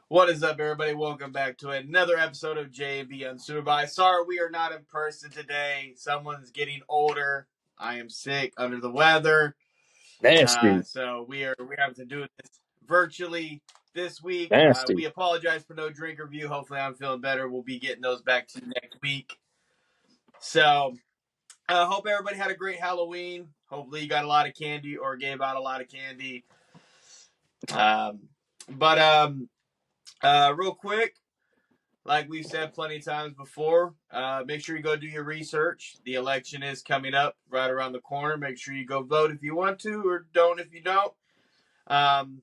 What is up, everybody? Welcome back to another episode of J&B Unsupervised. Sorry, we are not in person today. Someone's getting older. I am sick, under the weather. Nasty. So we have to do this virtually this week. Nasty. We apologize for no drink review. Hopefully, I'm feeling better. We'll be getting those back to you next week. So, hope everybody had a great Halloween. Hopefully, you got a lot of candy or gave out a lot of candy. Real quick, like we've said plenty of times before, make sure you go do your research. The election is coming up right around the corner. Make sure you go vote if you want to, or don't if you don't. Brent,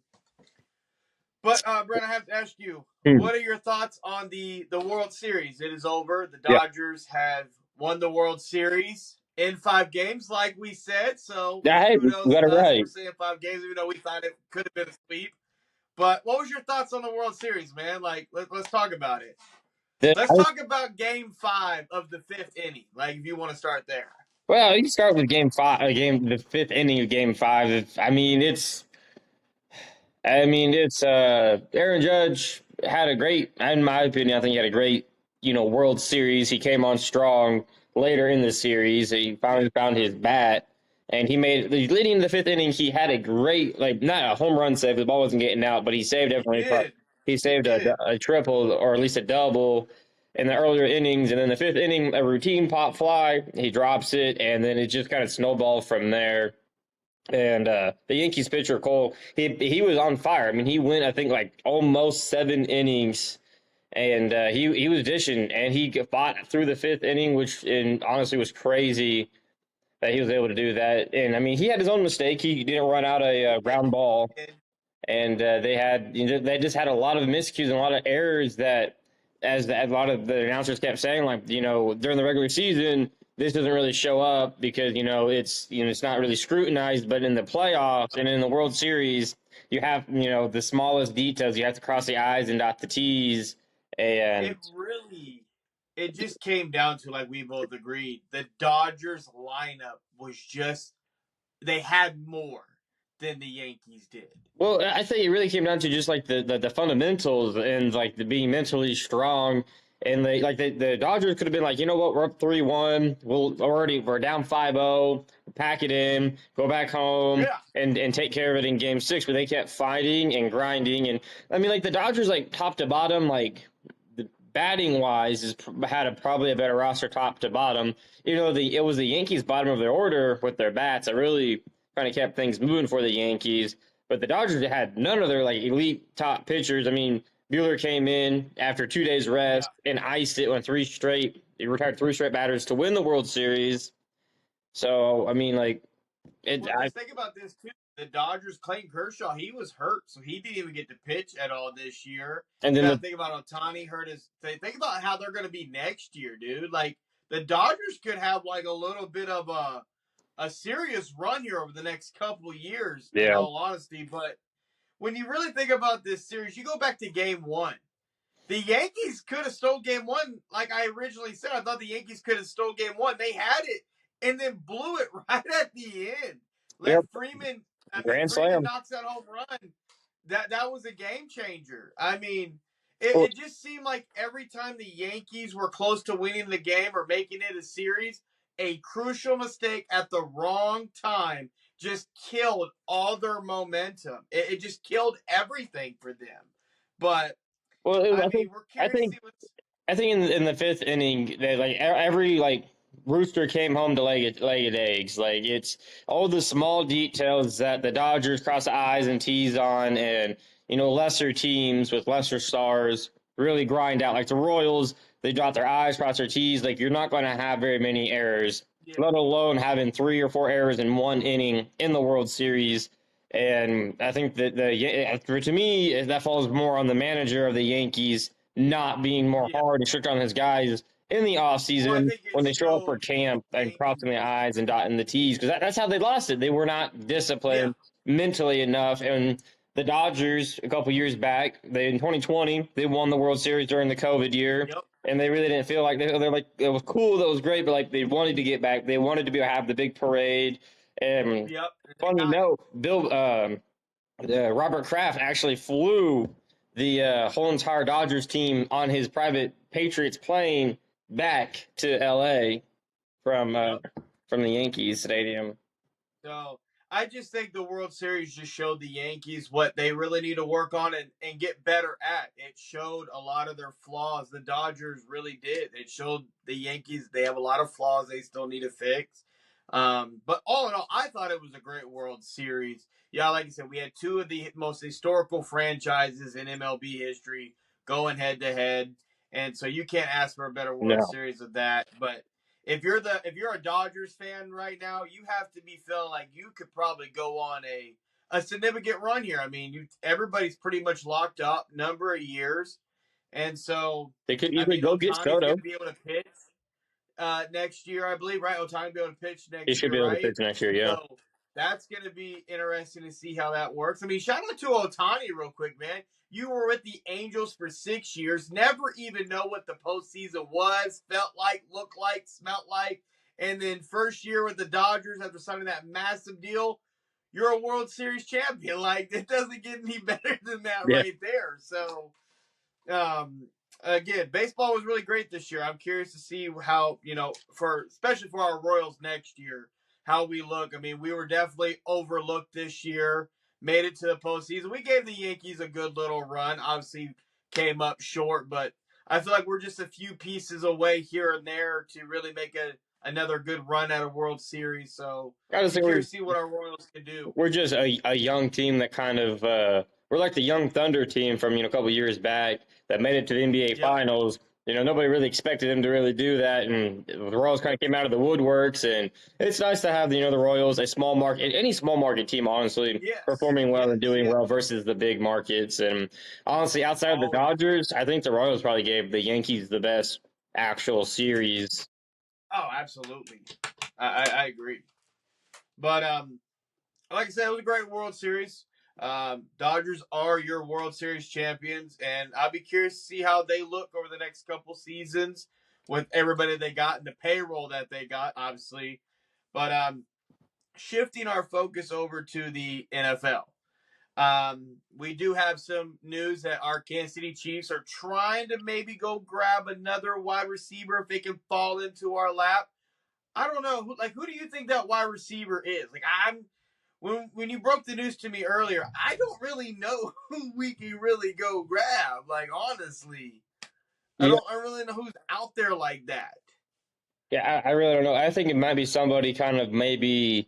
I have to ask you, what are your thoughts on the World Series? It is over. The Yeah. Dodgers have won the World Series in 5 games, like we said. So Yeah, hey, kudos you got it to us right. for saying 5 games, even though we thought it could have been a sweep. But what was your thoughts on the World Series, man? Like, let's talk about it. Let's talk about Game 5 of the 5th inning. Like, if you want to start there. Well, you can start with the fifth inning of game 5. It's Aaron Judge had a great, in my opinion, I think he had a great, World Series. He came on strong later in the series. He finally found his bat, and leading the 5th inning. He had a great, not a home run save. The ball wasn't getting out, but he saved definitely. He saved a triple or at least a double in the earlier innings, and then the 5th inning, a routine pop fly. He drops it, and then it just kind of snowballed from there. And the Yankees pitcher Cole, he was on fire. I mean, he went, I think, like almost 7 innings, and he was dishing, and he fought through the 5th inning, which honestly was crazy that he was able to do that. And I mean, he had his own mistake. He didn't run out a ground ball, and they just had a lot of miscues and a lot of errors that, as a lot of the announcers kept saying, like, during the regular season, this doesn't really show up because it's not really scrutinized, but in the playoffs and in the World Series, you have the smallest details. You have to cross the I's and dot the T's, and it just came down to, like we both agreed, the Dodgers lineup was just, they had more than the Yankees did. Well, I think it really came down to just like the fundamentals and like the being mentally strong. And the Dodgers could have been like, you know what, we're up 3-1. We're down 5-0, pack it in, go back home, and take care of it in game 6. But they kept fighting and grinding. And I mean, like the Dodgers, like top to bottom, like the batting wise, probably a better roster top to bottom. It was the Yankees bottom of their order with their bats that really kind of kept things moving for the Yankees. But the Dodgers had none of their like elite top pitchers. I mean, Buehler came in after 2 days rest and iced it on he retired 3 straight batters to win the World Series. So, I mean, think about this, too. The Dodgers, Clayton Kershaw, he was hurt, so he didn't even get to pitch at all this year. And then think about Ohtani hurt think about how they're going to be next year, dude. Like, the Dodgers could have, like, a little bit of a serious run here over the next couple of years, in all honesty. But when you really think about this series, you go back to game 1. The Yankees could have stole game 1. Like I originally said, I thought the Yankees could have stole game 1. They had it and then blew it right at the end. Freeman knocks that home run. That was a game changer. I mean, it just seemed like every time the Yankees were close to winning the game or making it a series, a crucial mistake at the wrong time just killed all their momentum. It just killed everything for them. But I think in the 5th inning, every rooster came home to lay eggs. Like it's all the small details that the Dodgers cross the I's and T's on, and lesser teams with lesser stars really grind out. Like the Royals, they dot their I's, cross their T's. Like you're not going to have very many errors, let alone having 3 or 4 errors in 1 inning in the World Series. And I think that to me, that falls more on the manager of the Yankees not being more hard and strict on his guys in the offseason when they show up for camp and crossing the I's and dotting the T's, because that's how they lost it. They were not disciplined mentally enough. And the Dodgers, a couple years back, in 2020, they won the World Series during the COVID year. And they really didn't feel like they're like, it was cool, that was great, but like they wanted to get back. They wanted to have the big parade. Funny note, Robert Kraft actually flew the whole entire Dodgers team on his private Patriots plane back to LA from the Yankees Stadium. So I just think the World Series just showed the Yankees what they really need to work on and get better at. It showed a lot of their flaws. The Dodgers really did. It showed the Yankees they have a lot of flaws they still need to fix. But all in all, I thought it was a great World Series. Yeah, like I said, we had two of the most historical franchises in MLB history going head to head. And so you can't ask for a better World No, Series of that. But if you're a Dodgers fan right now, you have to be feeling like you could probably go on a significant run here. I mean, everybody's pretty much locked up number of years, and so they could I easily mean, go get Otani's going Soto. to be able to pitch next year, I believe, right? Otani will be able to pitch He next should year, be able to right? pitch next year. Yeah, So that's going to be interesting to see how that works. I mean, shout out to Otani real quick, man. You were with the Angels for 6 years, never even know what the postseason was, felt like, looked like, smelt like. And then first year with the Dodgers after signing that massive deal, you're a World Series champion. Like, it doesn't get any better than that yeah. right there. So, um, again, baseball was really great this year. I'm curious to see how, especially for our Royals next year, how we look. I mean, we were definitely overlooked this year, made it to the postseason. We gave the Yankees a good little run, obviously came up short, but I feel like we're just a few pieces away here and there to really make another good run at a World Series. So I just be think curious to see what our Royals can do. we're just a young team that kind of we're like the young Thunder team from a couple years back that made it to the NBA Yep. Finals. Nobody really expected them to really do that, and the Royals kind of came out of the woodworks. And it's nice to have the Royals, a small market, any small market team, honestly, Yes. performing well Yes. and doing Yes. well versus the big markets. And honestly, outside of the Always. Dodgers, I think the Royals probably gave the Yankees the best actual series. Oh, absolutely. I agree. But like I said, it was a great World Series. Dodgers are your World Series champions, and I'll be curious to see how they look over the next couple seasons with everybody they got and the payroll that they got, obviously. But shifting our focus over to the NFL. We do have some news that our Kansas City Chiefs are trying to maybe go grab another wide receiver if they can fall into our lap. I don't know. Who do you think that wide receiver is? Like, when you broke the news to me earlier, I don't really know who we can really go grab. Like, honestly, Yeah, I really know who's out there like that. yeah, I really don't know. I think it might be somebody kind of maybe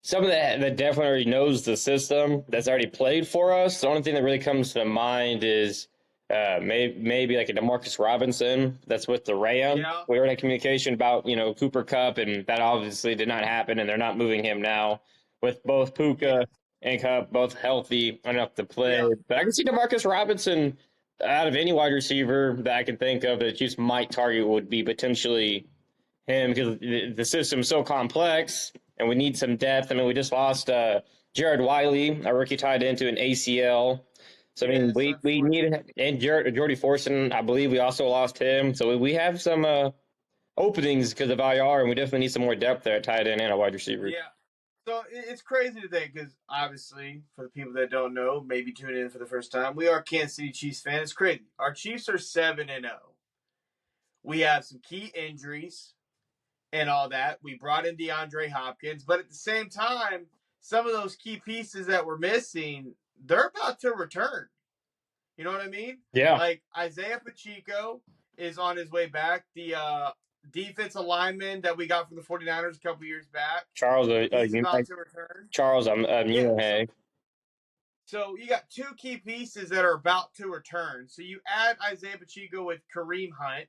someone that definitely already knows the system that's already played for us. The only thing that really comes to mind is maybe like a Demarcus Robinson that's with the Rams. Yeah, We already had communication about Cooper Cup, and that obviously did not happen, and they're not moving him now with both yeah, Puka and Cup both healthy enough to play. yeah, But I can see Demarcus Robinson out of any wide receiver that I can think of that Chiefs might target would be potentially him because the system's so complex and we need some depth. I mean, we just lost Jared Wiley, a rookie tied into an ACL. So, I mean, yes, we unfortunately. need, and Jordy Forson, I believe we also lost him. So we have some openings because of IR, and we definitely need some more depth there at tight end and a wide receiver. Yeah. So it's crazy to think because obviously, for the people that don't know, maybe tuning in for the first time, we are Kansas City Chiefs fans. It's crazy. Our Chiefs are 7-0. We have some key injuries and all that. We brought in DeAndre Hopkins, but at the same time, some of those key pieces that we're missing, they're about to return. You know what I mean? Yeah. Like Isaiah Pacheco is on his way back. The defensive lineman that we got from the 49ers a couple years back, Charles, he's about to return. Charles, Yeah. Mulehay. So you got two key pieces that are about to return. So you add Isaiah Pacheco with Kareem Hunt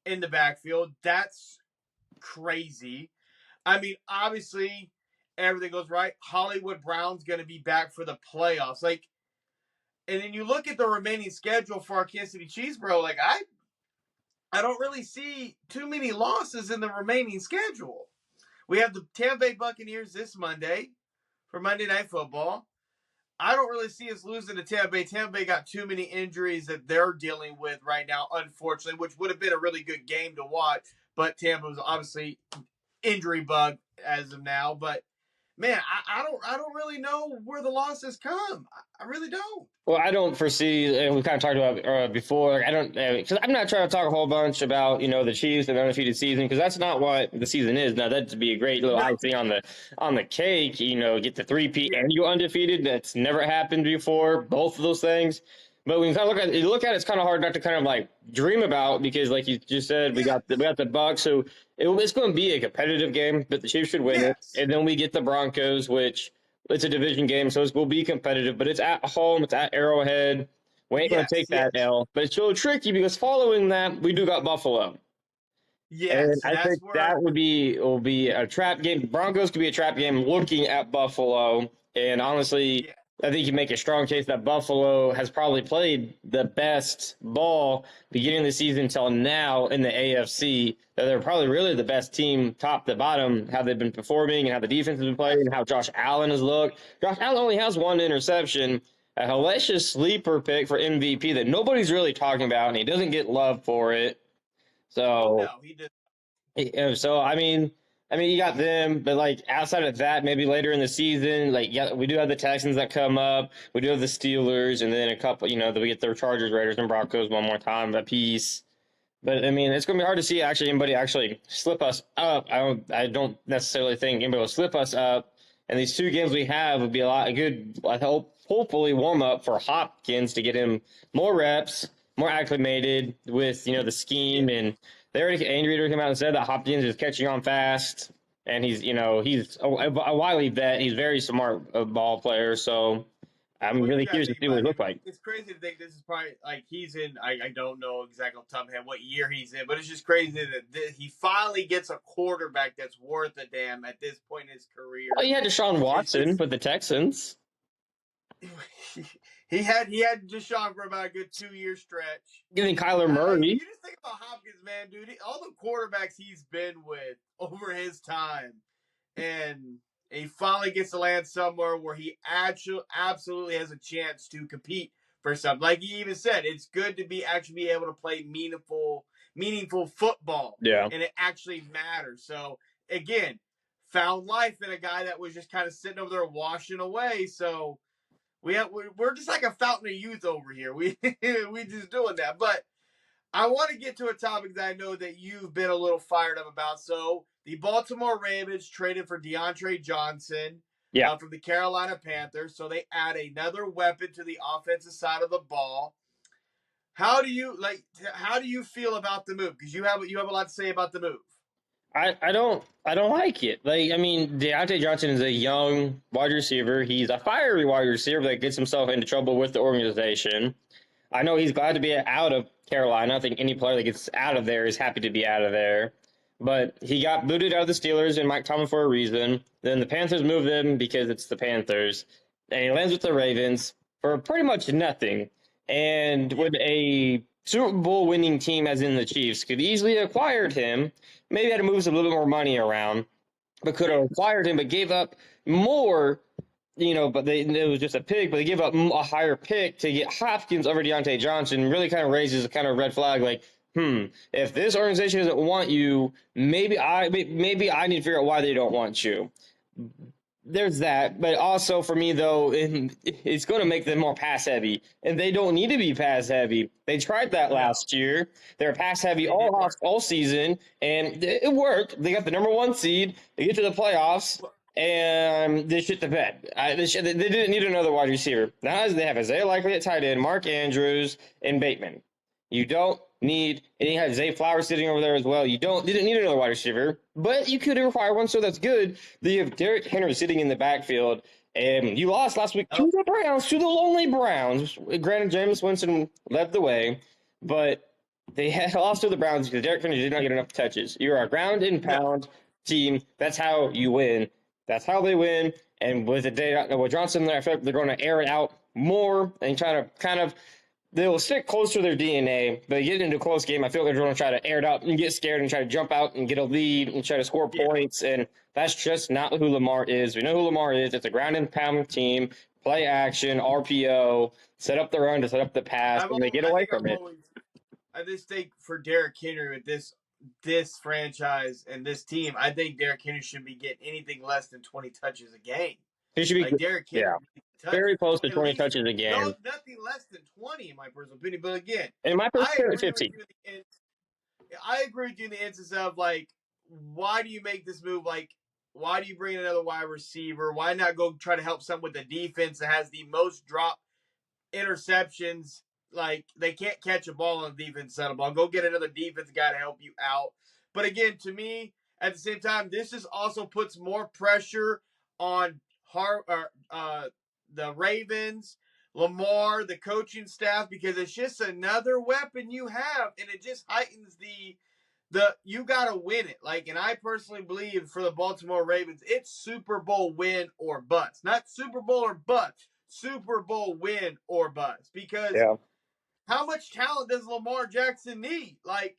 in the backfield. That's crazy. I mean, obviously, everything goes right. Hollywood Brown's going to be back for the playoffs. Like, and then you look at the remaining schedule for our Kansas City Chiefs, bro. Like, I don't really see too many losses in the remaining schedule. We have the Tampa Bay Buccaneers this Monday for Monday Night Football. I don't really see us losing to Tampa Bay. Tampa Bay got too many injuries that they're dealing with right now, unfortunately, which would have been a really good game to watch. But Tampa was obviously injury bug as of now. But man, I don't really know where the losses come. I really don't. Well, I don't foresee, and we kind of talked about before. Like, I don't, because I'm not trying to talk a whole bunch about the Chiefs and the undefeated season, because that's not what the season is. Now that'd be a great little No. icing on the cake. Get the three-peat Yeah. and you undefeated. That's never happened before. Both of those things. But when you kind of look at it, it's kind of hard not to kind of like dream about, because, like you just said, we got the Bucks, so it's going to be a competitive game, but the Chiefs should win it, and then we get the Broncos, which. It's a division game, so it will be competitive, but it's at home. It's at Arrowhead. We ain't going to take that L. But it's still tricky, because following that, we do got Buffalo. Yes, and I think that will be a trap game. Broncos could be a trap game looking at Buffalo. And honestly, I think you make a strong case that Buffalo has probably played the best ball beginning of the season till now in the AFC. They're probably really the best team top to bottom, how they've been performing and how the defense has been playing and how Josh Allen has looked. Josh Allen only has one interception, a hellacious sleeper pick for MVP that nobody's really talking about, and he doesn't get love for it. So, no, he did. So I mean, you got them, but like outside of that, maybe later in the season, like we do have the Texans that come up, we do have the Steelers, and then a couple, that we get the Chargers, Raiders, and Broncos one more time a piece. But I mean, it's going to be hard to see anybody actually slip us up. I don't necessarily think anybody will slip us up. And these two games we have would be a good, I hope, hopefully warm up for Hopkins to get him more reps, more acclimated with the scheme. And Andy Reid came out and said that Hopkins is catching on fast, and he's a wily vet. He's very smart ball player. So I'm really curious to see what he looks like. It's crazy to think this is probably like he's in. I don't know exactly off the top of my head what year he's in, but it's just crazy that he finally gets a quarterback that's worth a damn at this point in his career. Well, he had Deshaun Watson with the Texans. He had Deshaun for about a good 2-year stretch. Giving Kyler Murray. You just think about Hopkins, man, dude. All the quarterbacks he's been with over his time, and he finally gets to land somewhere where he absolutely has a chance to compete for something. Like he even said, it's good to be able to play meaningful football. Yeah. And it actually matters. So again, found life in a guy that was just kind of sitting over there washing away. So we're just like a fountain of youth over here. We just doing that. But I want to get to a topic that I know that you've been a little fired up about. So the Baltimore Ravens traded for DeAndre Johnson from the Carolina Panthers. So they add another weapon to the offensive side of the ball. How do you feel about the move? Because you have a lot to say about the move. I don't like it. Like, I mean, Deontay Johnson is a young wide receiver. He's a fiery wide receiver that gets himself into trouble with the organization. I know he's glad to be out of Carolina. I think any player that gets out of there is happy to be out of there. But he got booted out of the Steelers and Mike Tomlin for a reason. Then the Panthers moved him because it's the Panthers. And he lands with the Ravens for pretty much nothing. And with a Super Bowl winning team, as in the Chiefs, could easily have acquired him. Maybe had to move some a little bit more money around, but could have acquired him, but gave up more. But it was just a pick, but they give up a higher pick to get Hopkins over Deontay Johnson. Really kind of raises a kind of red flag, like, if this organization doesn't want you, maybe I need to figure out why they don't want you. There's that, but also for me though, it's going to make them more pass heavy, and they don't need to be pass heavy. They tried that last year. They're pass heavy all season, and it worked. They got the number 1 seed. They get to the playoffs, and they shit the bed. They didn't need another wide receiver. Now they have Isaiah Likely at tight end, Mark Andrews, and Bateman. You don't need, and you had Zay Flowers sitting over there as well. You didn't need another wide receiver, but you could require one, so that's good. Then you have Derrick Henry sitting in the backfield, and you lost last week to the Browns, to the lonely Browns. Granted, Jameis Winston led the way, but they had lost to the Browns because Derrick Henry did not get enough touches. You're a ground and pound team. That's how you win. That's how they win. And with Johnson there, I feel like they're going to air it out more and try to kind of. They will stick close to their DNA, but get into a close game, I feel like they're going to try to air it out and get scared and try to jump out and get a lead and try to score points. And that's just not who Lamar is. We know who Lamar is. It's a ground and pound team, play action, RPO, set up the run to set up the pass, and they get away from it. I just think for Derrick Henry with this this franchise and this team, I think Derrick Henry should be getting anything less than 20 touches a game. He should be Like Derrick Henry, very close to at 20 least touches a game. nothing less than 20 in my personal opinion. But again, In my I personal agree 15. with you. I agree with you in the instance of like, why do you make this move? Like, why do you bring in another wide receiver? Why not go try to help someone with the defense that has the most drop interceptions? Like, they can't catch a ball on the defense side of the ball. Go get another defense guy to help you out. But again, to me, at the same time, this just also puts more pressure on the Ravens, Lamar, the coaching staff, because it's just another weapon you have, and it just heightens the you gotta win it. Like, and I personally believe for the Baltimore Ravens, it's Super Bowl win or bust. Not Super Bowl or bust. Super Bowl win or bust. Because how much talent does Lamar Jackson need? Like,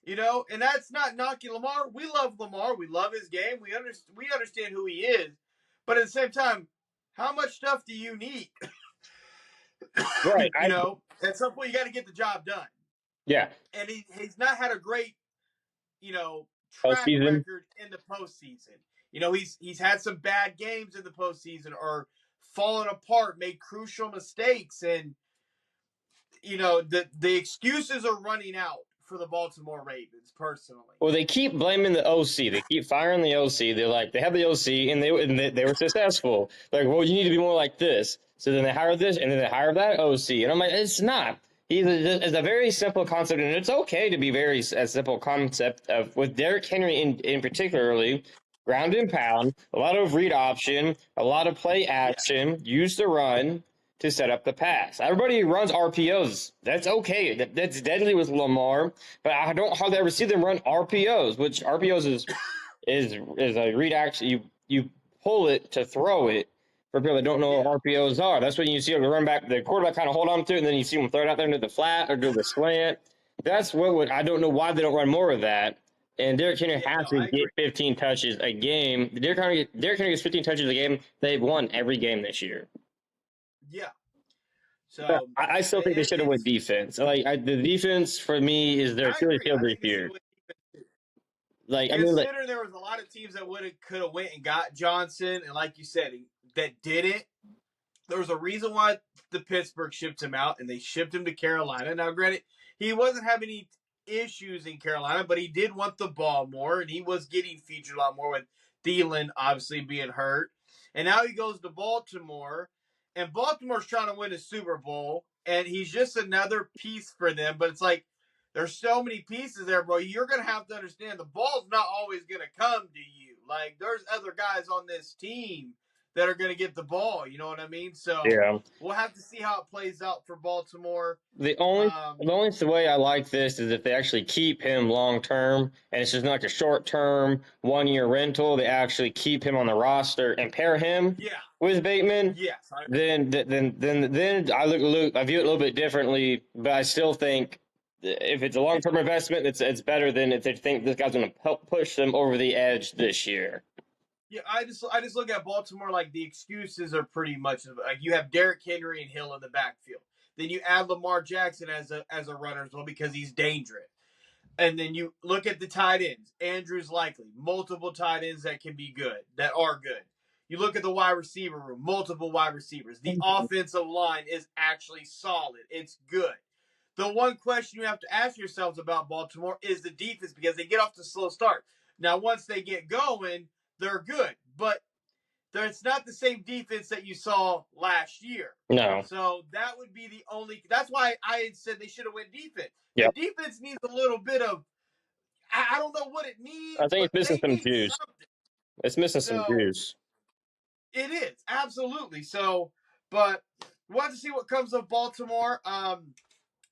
and that's not knocking Lamar. We love Lamar. We love his game. We understand who he is. But at the same time, how much stuff do you need? Right. At some point you got to get the job done. Yeah. And he's not had a great, track record in the postseason. He's had some bad games in the postseason or fallen apart, made crucial mistakes, and the excuses are running out for the Baltimore Ravens, personally. Well, they keep blaming the OC. They keep firing the OC. They're like, they have the OC, and they were successful. They're like, well, you need to be more like this. So then they hired this, and then they hired that OC. And I'm like, it's not. It's a very simple concept, and it's okay to be a simple concept of, with Derrick Henry in particularly, ground and pound, a lot of read option, a lot of play action, use the run to set up the pass. Everybody runs RPOs. That's okay. That's deadly with Lamar, but I don't hardly ever see them run RPOs, which RPOs is a read action. You pull it to throw it. For people that don't know what RPOs are, that's when you see the quarterback kind of hold on to it, and then you see them throw it out there into the flat or do the slant. That's I don't know why they don't run more of that. And Derrick Henry has to get 15 touches a game. Derrick Henry gets 15 touches a game. They've won every game this year. Yeah. So but I still think they should have went defense. The defense for me is their Achilles heel this year. Consider there was a lot of teams that could have went and got Johnson, and like you said, that didn't. There was a reason why the Pittsburgh shipped him out, and they shipped him to Carolina. Now, granted, he wasn't having any issues in Carolina, but he did want the ball more, and he was getting featured a lot more with Thielen obviously being hurt. And now he goes to Baltimore, and Baltimore's trying to win a Super Bowl, and he's just another piece for them. But it's like, there's so many pieces there, bro. You're going to have to understand the ball's not always going to come to you. Like, there's other guys on this team that are going to get the ball. You know what I mean? So we'll have to see how it plays out for Baltimore. The only way I like this is if they actually keep him long term, and it's just not like a short term 1 year rental. They actually keep him on the roster and pair him with Bateman. Yes. Then I view it a little bit differently, but I still think if it's a long term investment, it's better than if they think this guy's going to help push them over the edge this year. Yeah, I just look at Baltimore like the excuses are pretty much like you have Derrick Henry and Hill in the backfield. Then you add Lamar Jackson as a runner as well because he's dangerous. And then you look at the tight ends. Andrews likely. Multiple tight ends that can be good, that are good. You look at the wide receiver room, multiple wide receivers. The offensive line is actually solid. It's good. The one question you have to ask yourselves about Baltimore is the defense because they get off to a slow start. Now, once they get going, they're good, but it's not the same defense that you saw last year. No. So that would be the only. That's why I had said they should have went defense. Yep. The defense needs a little bit of. I don't know what it needs. I think it's missing some juice. It's missing some juice. It is absolutely so, but we'll have to see what comes of Baltimore.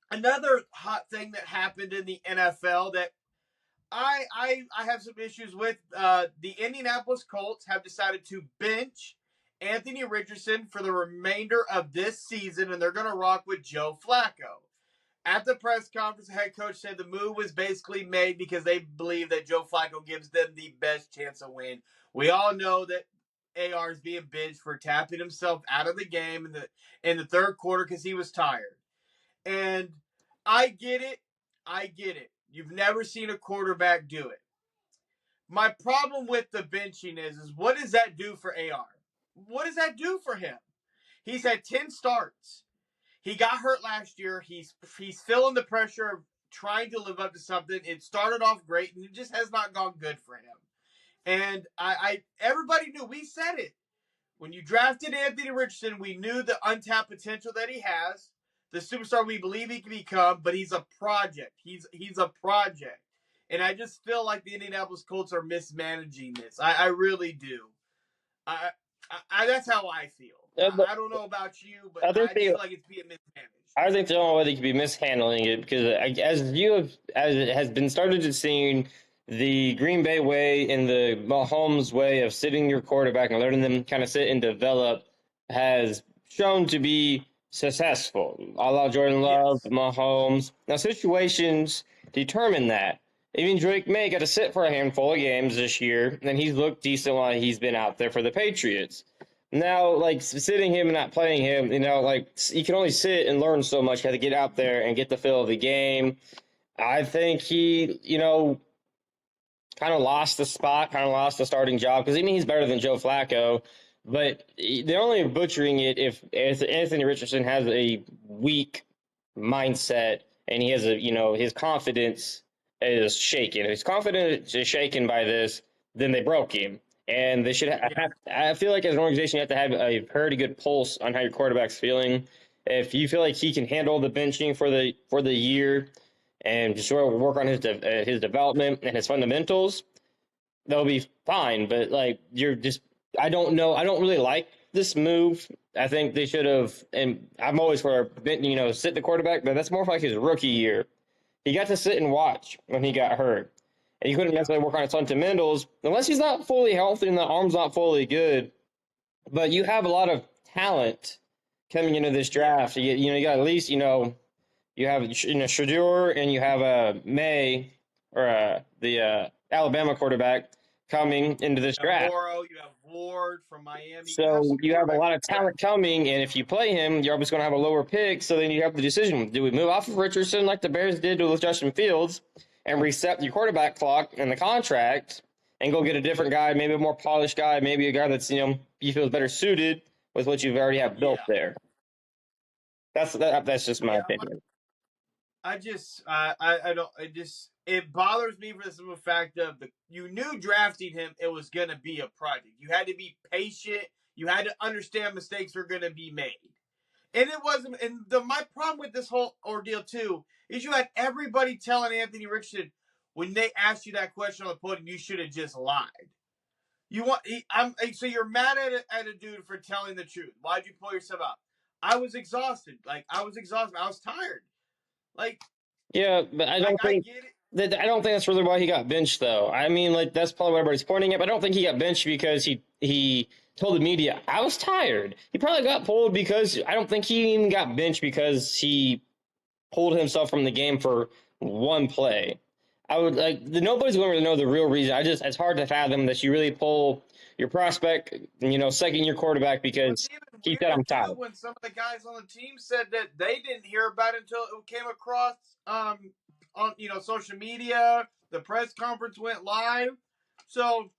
Another hot thing that happened in the NFL that I have some issues with. The Indianapolis Colts have decided to bench Anthony Richardson for the remainder of this season, and they're going to rock with Joe Flacco. At the press conference, the head coach said the move was basically made because they believe that Joe Flacco gives them the best chance of win. We all know that AR is being benched for tapping himself out of the game in the third quarter because he was tired. And I get it. You've never seen a quarterback do it. My problem with the benching is what does that do for AR? What does that do for him? He's had 10 starts. He got hurt last year. He's feeling the pressure of trying to live up to something. It started off great, and it just has not gone good for him. And everybody knew, we said it. When you drafted Anthony Richardson, we knew the untapped potential that he has, the superstar we believe he can become, but he's a project. He's a project. And I just feel like the Indianapolis Colts are mismanaging this. I really do. That's how I feel. I don't know about you, but I just feel like it's being mismanaged. I think the only way they could be mishandling it, because as it has been started to seeing the Green Bay way and the Mahomes way of sitting your quarterback and letting them kind of sit and develop has shown to be successful. A la Jordan Love, yes. Mahomes. Now, situations determine that. Even Drake May got to sit for a handful of games this year, and he's looked decent while he's been out there for the Patriots. Now, like, sitting him and not playing him, like, you can only sit and learn so much. You have to get out there and get the feel of the game. I think he, kind of lost the spot, kind of lost the starting job, because he's better than Joe Flacco. But they're only butchering it if Anthony Richardson has a weak mindset and he has his confidence is shaken. If his confidence is shaken by this, then they broke him. And they should I feel like as an organization, you have to have a pretty good pulse on how your quarterback's feeling. If you feel like he can handle the benching for the year and just sort of work on his development and his fundamentals, that'll be fine. But I don't know. I don't really like this move. I think they should have, and I'm always for sit the quarterback, but that's more like his rookie year. He got to sit and watch when he got hurt. And he couldn't necessarily work on his fundamentals unless he's not fully healthy and the arm's not fully good. But you have a lot of talent coming into this draft. You got at least, you have Shedeur and you have May, or the Alabama quarterback coming into this draft. You have Ward from Miami. So you have a lot of talent coming, and if you play him, you're always going to have a lower pick. So then you have the decision: do we move off of Richardson like the Bears did with Justin Fields and reset your quarterback clock and the contract and go get a different guy, maybe a more polished guy, maybe a guy that's, you feel better suited with what you've already have built there? That's just my opinion. It bothers me for the simple fact of you knew drafting him, it was going to be a project. You had to be patient. You had to understand mistakes were going to be made. And it wasn't. And my problem with this whole ordeal too is you had everybody telling Anthony Richardson when they asked you that question on the podium, you should have just lied. So you're mad at a dude for telling the truth. Why'd you pull yourself out? I was exhausted. I was tired. Yeah, but I don't think that's really why he got benched, though. I mean, that's probably what everybody's pointing at. But I don't think he got benched because he told the media, I was tired. He probably got pulled because I don't think he even got benched because he pulled himself from the game for one play. I would nobody's going to know the real reason. It's hard to fathom that you really pull your prospect, second year quarterback because he said I'm tired. When some of the guys on the team said that they didn't hear about it until it came across on social media, the press conference went live. So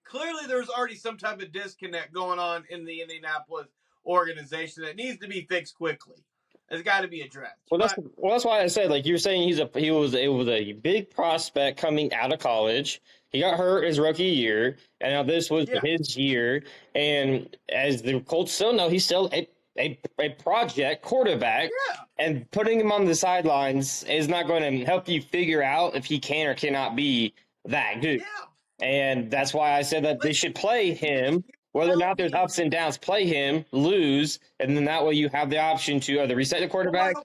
clearly there was already some type of disconnect going on in the Indianapolis organization that needs to be fixed quickly. It's got to be addressed. Well, that's why I said, you're saying it was a big prospect coming out of college. He got hurt his rookie year, and now this was his year. And as the Colts still know, he's still a project quarterback. Yeah. And putting him on the sidelines is not going to help you figure out if he can or cannot be that good. Yeah. And that's why I said that they should play him. Whether or not there's ups and downs, play him, lose, and then that way you have the option to either reset the quarterback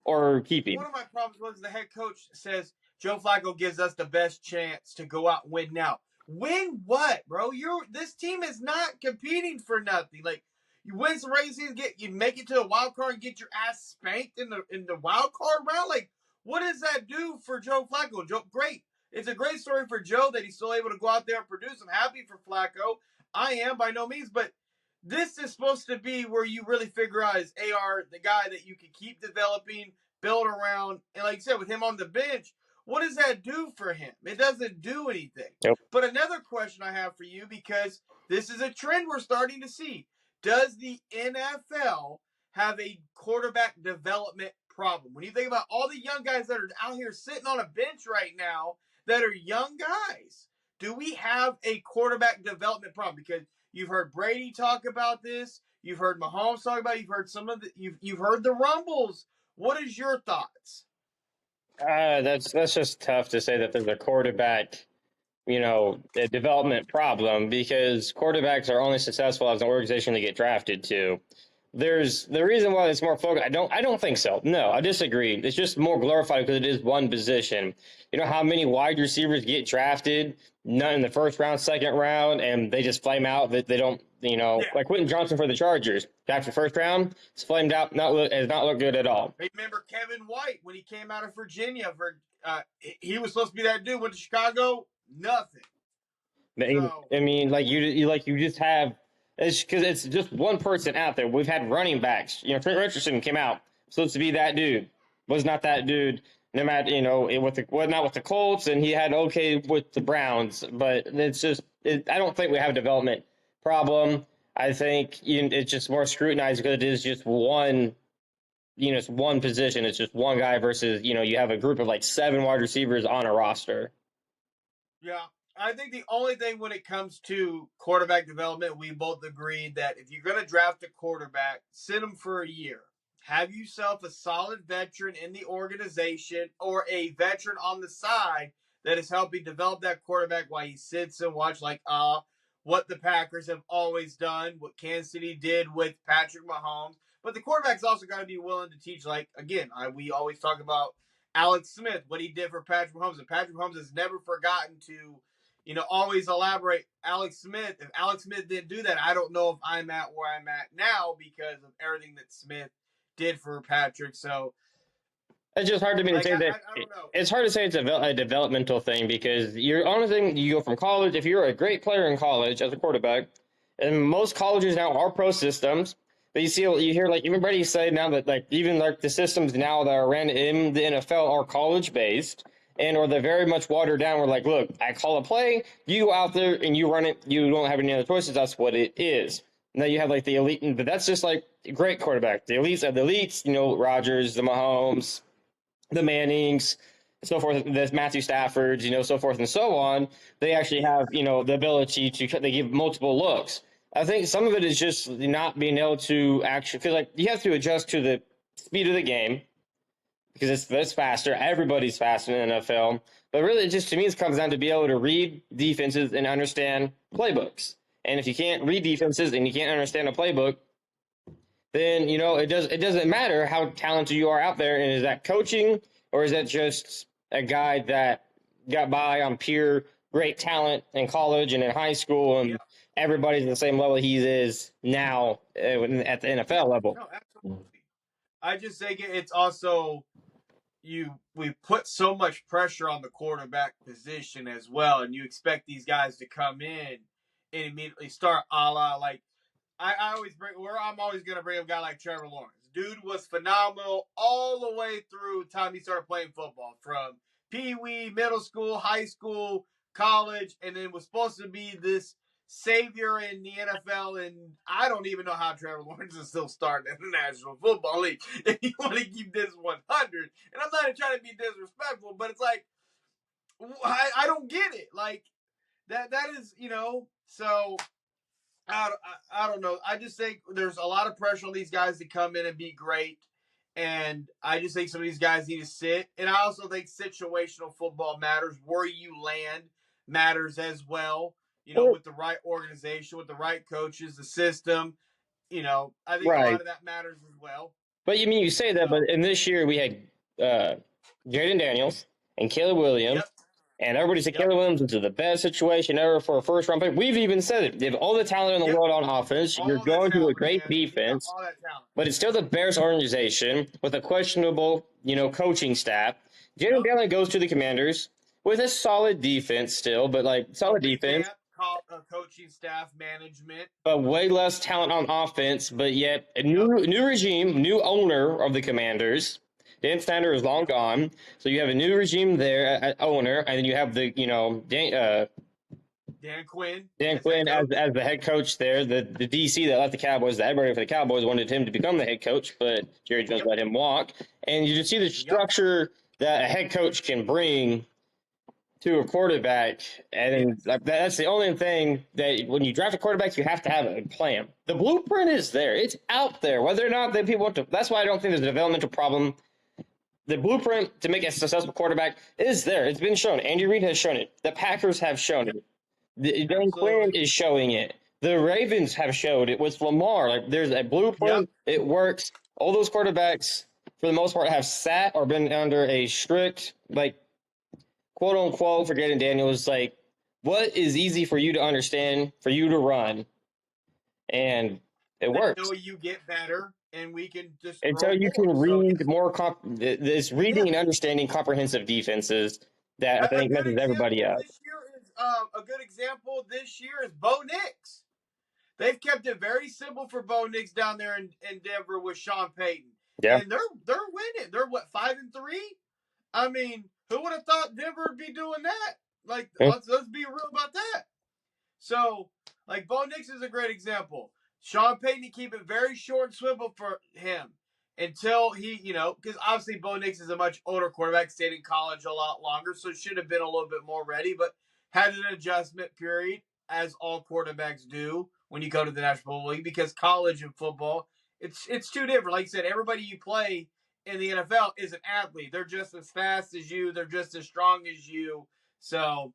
or keep him. One of my problems was the head coach says Joe Flacco gives us the best chance to go out and win now. Win what, bro? This team is not competing for nothing. You win some races, you make it to the wild card and get your ass spanked in the wild card round. What does that do for Joe Flacco? Great. It's a great story for Joe that he's still able to go out there and produce. I'm happy for Flacco. I am by no means, but this is supposed to be where you really figure out is AR the guy that you can keep developing, build around, and like you said, with him on the bench, What does that do for him? It doesn't do anything. Yep. But another question I have for you, because this is a trend we're starting to see. Does the NFL have a quarterback development problem? When you think about all the young guys that are out here sitting on a bench right now that are young guys, do we have a quarterback development problem? Because you've heard Brady talk about this, you've heard Mahomes talk about it, you've heard some of the you've heard the rumbles. What is your thoughts? That's just tough to say that there's a quarterback, a development problem, because quarterbacks are only successful as an organization they get drafted to. There's the reason why it's more focused. I don't think so. No, I disagree. It's just more glorified because it is one position. You know how many wide receivers get drafted, none in the first round, second round, and they just flame out that they don't, like Quentin Johnson for the Chargers. After first round, it's flamed out, has not looked good at all. Remember Kevin White when he came out of Virginia for he was supposed to be that dude, went to Chicago, nothing. So, I mean, you just have, it's because it's just one person out there. We've had running backs. Trent Richardson came out supposed to be that dude, was not that dude. No matter not with the Colts, and he had okay with the Browns, but it's just I don't think we have a development problem. I think it's just more scrutinized because it is just one. It's one position. It's just one guy versus you have a group of like 7 wide receivers on a roster. Yeah. I think the only thing when it comes to quarterback development, we both agreed that if you're going to draft a quarterback, sit him for a year. Have yourself a solid veteran in the organization or a veteran on the side that is helping develop that quarterback while he sits and watch what the Packers have always done, what Kansas City did with Patrick Mahomes. But the quarterback's also got to be willing to teach, we always talk about Alex Smith, what he did for Patrick Mahomes. And Patrick Mahomes has never forgotten to always elaborate Alex Smith. If Alex Smith didn't do that, I don't know if I'm at where I'm at now because of everything that Smith did for Patrick. So it's just hard to me to say that. I don't know. It's hard to say it's a developmental thing because you're on a thing. You go from college. If you're a great player in college as a quarterback, and most colleges now are pro systems. But you hear like even Brady say now that like even like the systems now that are ran in the NFL are college based. Or they're very much watered down. We're like, look, I call a play, you go out there and you run it. You don't have any other choices. That's what it is. Now you have like the elite, but that's just like a great quarterback. The elites are the elites, Rodgers, the Mahomes, the Mannings, so forth, the Matthew Staffords, so forth and so on. They actually have, the ability they give multiple looks. I think some of it is just not being able to actually, because like you have to adjust to the speed of the game. Because it's faster. Everybody's faster in the NFL. But really, to me, it comes down to be able to read defenses and understand playbooks. And if you can't read defenses and you can't understand a playbook, then, it doesn't matter how talented you are out there. And is that coaching or is that just a guy that got by on pure great talent in college and in high school and everybody's at the same level he is now at the NFL level? No, absolutely. I just think it's also we put so much pressure on the quarterback position as well, and you expect these guys to come in and immediately start a la like I'm always gonna bring a guy like Trevor Lawrence. Dude was phenomenal all the way through the time he started playing football, from pee-wee, middle school, high school, college, and then was supposed to be this savior in the NFL, and I don't even know how Trevor Lawrence is still starting in the National Football League. If you want to keep this 100, and I'm not trying to be disrespectful, but it's like I don't get it. Like that is so. I don't know. I just think there's a lot of pressure on these guys to come in and be great. And I just think some of these guys need to sit. And I also think situational football matters. Where you land matters as well. With the right organization, with the right coaches, the system. I think a lot of that matters as well. But you say that, but in this year we had Jaden Daniels and Caleb Williams. Yep. And everybody said Caleb Williams is the best situation ever for a first-round pick. We've even said it. They have all the talent in the world on offense. You're going to a great defense. But it's still the Bears organization with a questionable, coaching staff. Jaden Daniels goes to the Commanders with a solid defense still, but solid defense. Coaching staff, management. But way less talent on offense, but yet a new regime, new owner of the Commanders. Dan Snyder is long gone, so you have a new regime there, owner, and then you have the Dan Quinn. Dan Quinn as the head coach there. The DC that left the Cowboys, the everybody for the Cowboys wanted him to become the head coach, but Jerry Jones let him walk. And you just see the structure that a head coach can bring to a quarterback, and that's the only thing that when you draft a quarterback, you have to have a plan. The blueprint is there; it's out there. Whether or not people want to, that's why I don't think there's a developmental problem. The blueprint to make a successful quarterback is there. It's been shown. Andy Reid has shown it. The Packers have shown it. Dan Quinn is showing it. The Ravens have showed it with Lamar. Like there's a blueprint. Yep. It works. All those quarterbacks, for the most part, have sat or been under a strict, like, quote unquote, forgetting Daniels, like, what is easy for you to understand, for you to run, and it works. Until you get better, and we can just until you can read more. This reading and understanding comprehensive defenses that I think messes everybody up. This year is a good example. This year is Bo Nix. They've kept it very simple for Bo Nix down there in Denver with Sean Payton. Yeah, and they're winning. They're what, 5-3? I mean, who would have thought Denver would be doing that? Like, let's be real about that. So, like, Bo Nix is a great example. Sean Payton, keep it very short and swivel for him until he, because obviously Bo Nix is a much older quarterback, stayed in college a lot longer, so should have been a little bit more ready, but had an adjustment period, as all quarterbacks do when you go to the National Football League, because college and football, it's too different. Like I said, everybody you play in the NFL is an athlete. They're just as fast as you. They're just as strong as you. So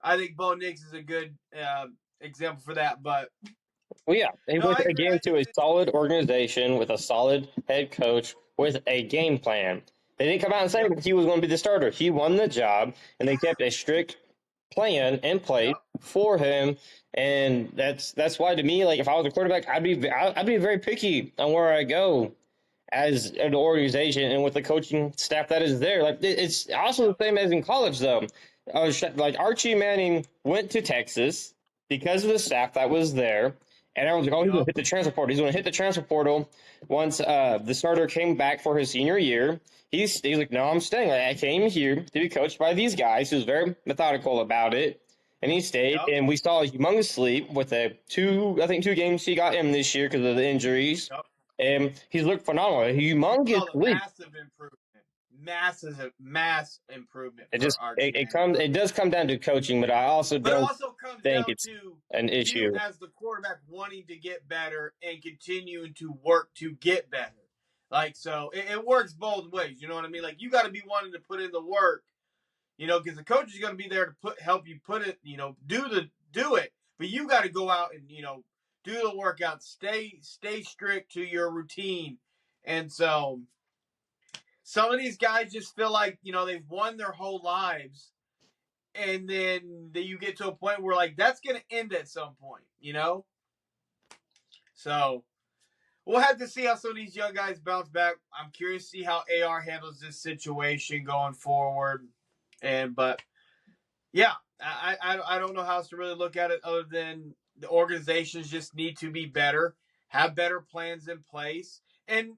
I think Bo Nix is a good example for that. But well, yeah, he went again to a solid organization with a solid head coach with a game plan. They didn't come out and say he was going to be the starter. He won the job, and they kept a strict plan in place for him. And that's why, to me, like, if I was a quarterback, I'd be very picky on where I go as an organization and with the coaching staff that is there. Like, it's also the same as in college, though. Like, Archie Manning went to Texas because of the staff that was there. And everyone's like, oh, he's going to hit the transfer portal. He's going to hit the transfer portal once the starter came back for his senior year. He's like, no, I'm staying. Like, I came here to be coached by these guys. He was very methodical about it. And he stayed. And we saw a humongous leap with two games he got in this year because of the injuries. And he's looked phenomenal. A humongous leap. Mass improvement. It does come down to coaching, but I also don't think it's an issue. As the quarterback wanting to get better and continuing to work to get better. Like, so it works both ways. You know what I mean? Like, you got to be wanting to put in the work, because the coach is going to be there to help you put it, do it. But you got to go out and, do the workout, stay strict to your routine. And so some of these guys just feel like, they've won their whole lives. And then you get to a point where, like, that's going to end at some point, So we'll have to see how some of these young guys bounce back. I'm curious to see how AR handles this situation going forward. But yeah, I don't know how else to really look at it other than the organizations just need to be better, have better plans in place, and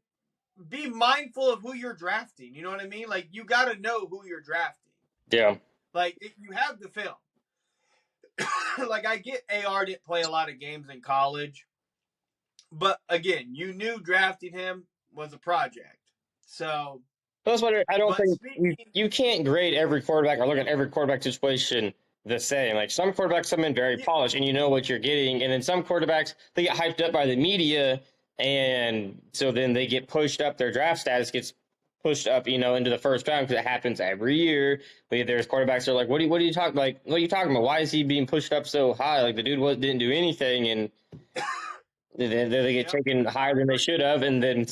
be mindful of who you're drafting. You know what I mean? Like, you got to know who you're drafting. Yeah. Like, you have the film. Like, I get AR didn't play a lot of games in college. But, again, you knew drafting him was a project. So that's what I don't think you can't grade every quarterback or look at every quarterback situation the same. Like, some quarterbacks come in very polished and you know what you're getting. And then some quarterbacks, they get hyped up by the media. And so then they get pushed up. Their draft status gets pushed up, into the first round because it happens every year. But there's quarterbacks that are like, what are you talking? Like, what are you talking about? Why is he being pushed up so high? Like, the dude didn't do anything, and then they get taken higher than they should have, and then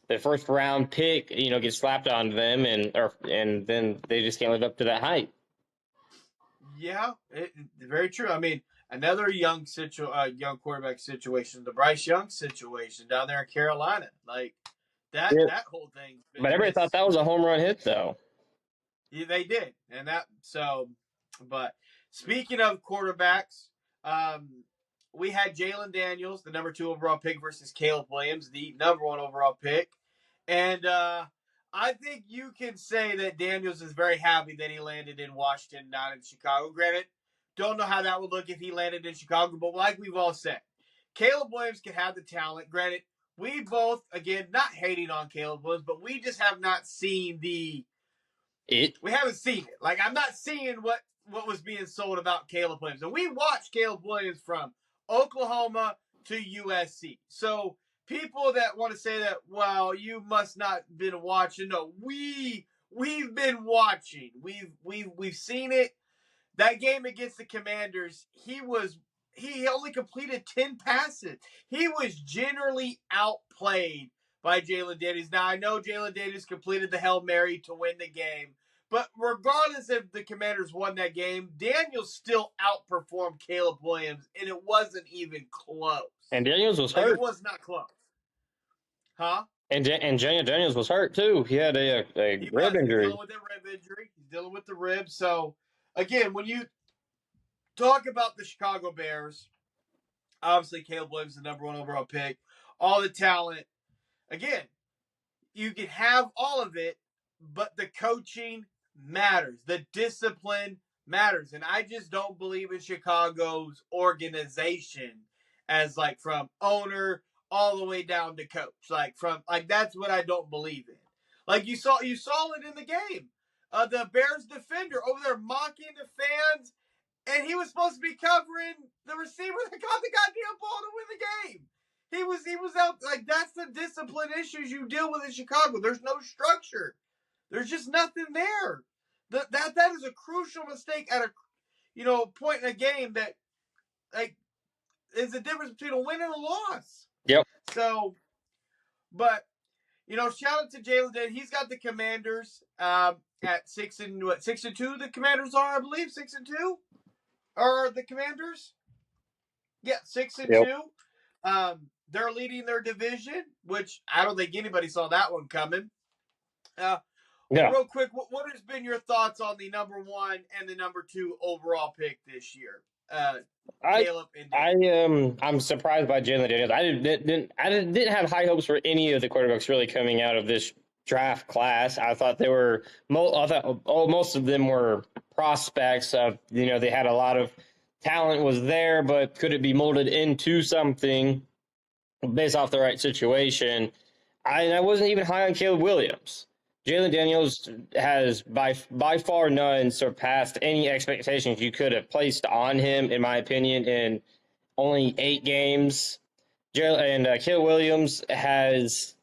the first round pick, gets slapped onto them, and then they just can't live up to that hype. Yeah, very true. I mean, another young quarterback situation, the Bryce Young situation down there in Carolina, like that whole thing. But everybody thought that was a home run hit, though. Yeah, they did, and But speaking of quarterbacks, we had Jalen Daniels, the number 2 overall pick, versus Caleb Williams, the number 1 overall pick. And I think you can say that Daniels is very happy that he landed in Washington, not in Chicago. Granted, don't know how that would look if he landed in Chicago, but like we've all said, Caleb Williams can have the talent. Granted, we both, again, not hating on Caleb Williams, but we just have not seen we haven't seen it. Like, I'm not seeing what was being sold about Caleb Williams. And we watched Caleb Williams from Oklahoma to USC. So people that want to say that, well, you must not been watching. No, we've been watching. We've seen it. That game against the Commanders, he only completed 10 passes. He was generally outplayed by Jalen Daniels. Now, I know Jalen Daniels completed the Hail Mary to win the game, but regardless if the Commanders won that game, Daniels still outperformed Caleb Williams, and it wasn't even close. And Daniels was hurt. It was not close. Huh? And Daniels was hurt, too. He had a rib injury. He's dealing with a rib injury. He's dealing with the rib. So, again, when you talk about the Chicago Bears, obviously Caleb Williams is the number 1 overall pick. All the talent. Again, you can have all of it, but the coaching matters. The discipline matters. And I just don't believe in Chicago's organization as like from owner all the way down to coach. That's what I don't believe in. Like you saw it in the game. The Bears defender over there mocking the fans, and he was supposed to be covering the receiver that caught the goddamn ball to win the game. He was out. Like, that's the discipline issues you deal with in Chicago. There's no structure. There's just nothing there. That is a crucial mistake at a point in a game that like is the difference between a win and a loss. Yep. So, but shout out to Jalen Daniels. He's got the Commanders at 6-2. The Commanders are, I believe, 6-2. Are the Commanders? Yeah, 6-2. They're leading their division, which I don't think anybody saw that one coming. Real quick, what has been your thoughts on the number 1 and the number 2 overall pick this year? Caleb and I'm surprised by Jalen Daniels. I didn't have high hopes for any of the quarterbacks really coming out of this draft class. I thought most of them were prospects of, they had a lot of talent was there, but could it be molded into something based off the right situation? I wasn't even high on Caleb Williams. Jalen Daniels has by far none surpassed any expectations you could have placed on him, in my opinion, in only 8 games. And Caleb Williams has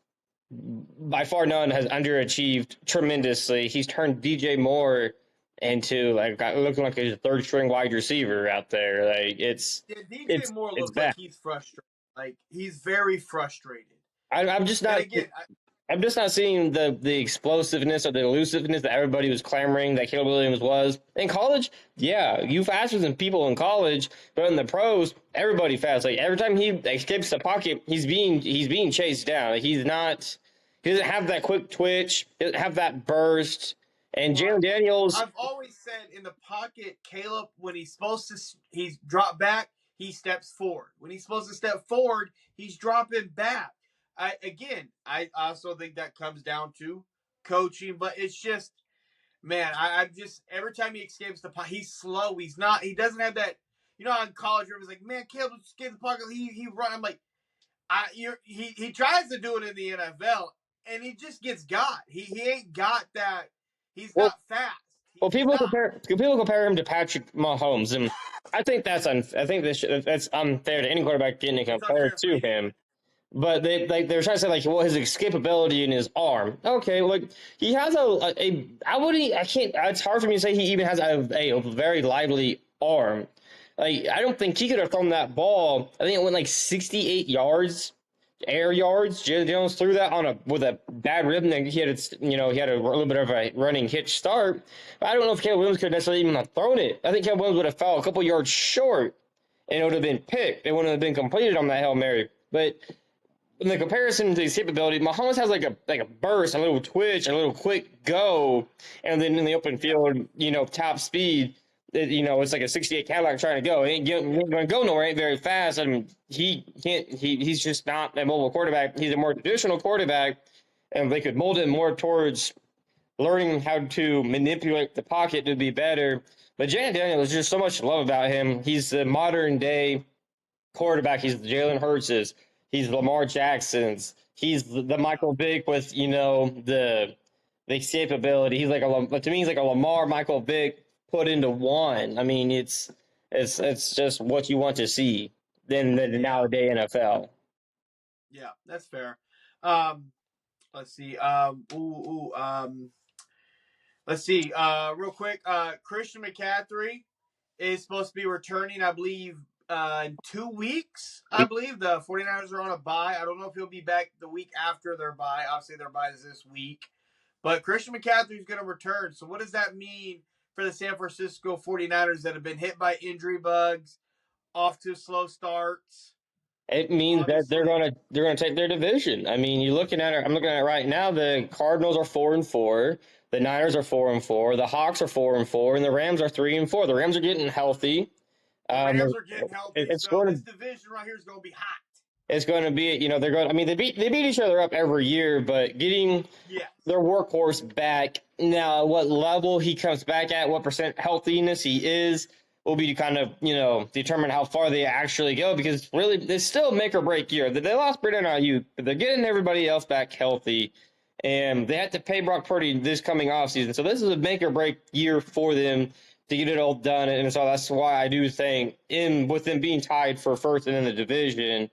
by far none has underachieved tremendously. He's turned DJ Moore into looking like a 3rd-string wide receiver out there. DJ Moore looks like he's frustrated. Like, he's very frustrated. I'm just not. I'm just not seeing the explosiveness or the elusiveness that everybody was clamoring that Caleb Williams was. In college, yeah, you faster than people in college, but in the pros, everybody fast. Like, every time he escapes the pocket, he's being chased down. Like, he doesn't have that quick twitch, he doesn't have that burst. And Jalen Daniels, I've always said in the pocket, Caleb, when he's dropped back, he steps forward. When he's supposed to step forward, he's dropping back. I also think that comes down to coaching, but it's just, man, I just, every time he escapes the pocket, he's slow. He doesn't have that, in college, everyone's like, man, Caleb escapes the pocket, he run. I'm like, he tries to do it in the NFL, and he just gets got. He ain't got that. He's not fast. People compare him to Patrick Mahomes, and I think that's that's unfair to any quarterback getting compared to him. But they're trying to say his escapability in his arm. Okay, he has it's hard for me to say he even has a very lively arm. I don't think he could have thrown that ball. I think it went 68 yards, air yards. Jalen Daniels threw that with a bad rhythm. He had a little bit of a running hitch start. But I don't know if Caleb Williams could necessarily even have thrown it. I think Caleb Williams would have fell a couple yards short, and it would have been picked. It wouldn't have been completed on that Hail Mary. But in the comparison to his capability, Mahomes has like a burst, a little twitch, a little quick go, and then in the open field, top speed. It's like a 68 Cadillac trying to go. It ain't going to go nowhere. Ain't very fast. I mean, he can't. He's just not a mobile quarterback. He's a more traditional quarterback, and they could mold it more towards learning how to manipulate the pocket to be better. But Jalen Daniels, there's just so much love about him. He's the modern day quarterback. He's Jalen Hurts's. He's Lamar Jackson's. He's the Michael Vick with the escapability. He's like to me, he's like a Lamar Michael Vick put into one. I mean, it's just what you want to see in the nowadays NFL. Yeah, that's fair. Let's see. Let's see. Real quick. Christian McCaffrey is supposed to be returning, I believe, in 2 weeks. I believe the 49ers are on a bye. I don't know if he'll be back the week after their bye. Obviously, their bye is this week. But Christian McCaffrey is going to return. So what does that mean for the San Francisco 49ers that have been hit by injury bugs, off to slow starts? It means that they're gonna take their division. I mean, you're looking at it. I'm looking at it right now. The Cardinals are 4-4. The Niners are 4-4. The Hawks are 4-4, and the Rams are 3-4. The Rams are getting healthy. Rams are getting healthy. It's so going this division right here is going to be hot. It's going to be, they're going. I mean, they beat each other up every year, but getting their workhorse back now, what level he comes back at, what percent healthiness he is, will be to kind of determine how far they actually go. Because really, it's still a make or break year. They lost Brandon Ayuk, but they're getting everybody else back healthy, and they had to pay Brock Purdy this coming offseason. So this is a make or break year for them to get it all done, and so that's why I do think with them being tied for first in the division.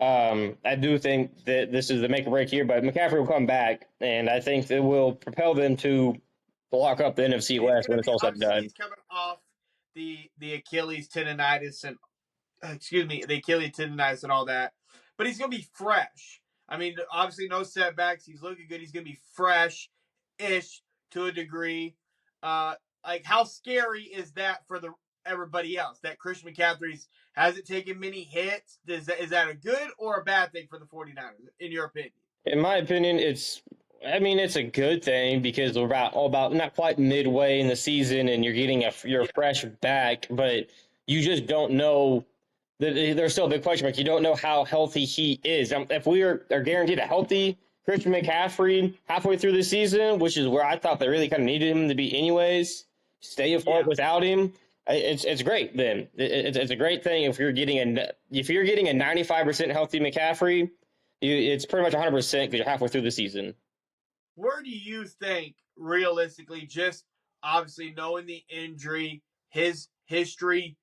I do think that this is the make or break here, but McCaffrey will come back, and I think it will propel them to lock up the NFC West when it's all said and done. He's coming off the Achilles tendonitis and the Achilles tendonitis and all that, but he's gonna be fresh. I mean, obviously no setbacks. He's looking good. He's gonna be fresh-ish to a degree. Like how scary is that for everybody else? That Christian McCaffrey hasn't taken many hits. Is that a good or a bad thing for the 49ers, in your opinion? In my opinion, it's a good thing because we're about not quite midway in the season, and you're getting your fresh back, but you just don't know. There's still a big question mark. You don't know how healthy he is. If we are guaranteed a healthy Christian McCaffrey halfway through the season, which is where I thought they really kind of needed him to be anyways, stay afloat without him. It's great. Then it's a great thing if you're getting a 95% healthy McCaffrey. It's pretty much 100% because you're halfway through the season. Where do you think, realistically, just obviously knowing the injury, his history,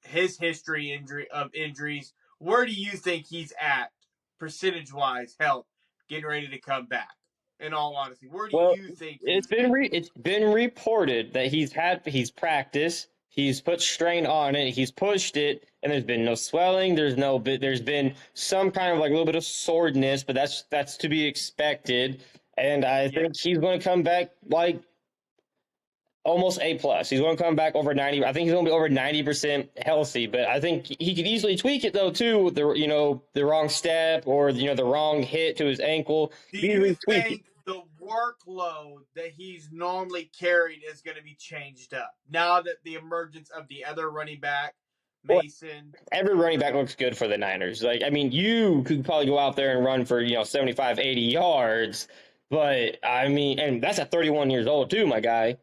his history of injuries, where do you think he's at percentage-wise, health, getting ready to come back? In all honesty, where do you think it's been reported that he's practiced, he's put strain on it, he's pushed it, and there's been no swelling. There's been some kind of like a little bit of soreness, but that's to be expected. And I think he's going to come back like almost A+. He's going to come back over 90. I think he's going to be over 90% healthy, but I think he could easily tweak it though too with the wrong step or the wrong hit to his ankle. Do you think the workload that he's normally carried is going to be changed up now that the emergence of the other running back, Mason? Every running back looks good for the Niners. Like, I mean, you could probably go out there and run for 75, 80 yards, but I mean, and that's at 31 years old too, my guy.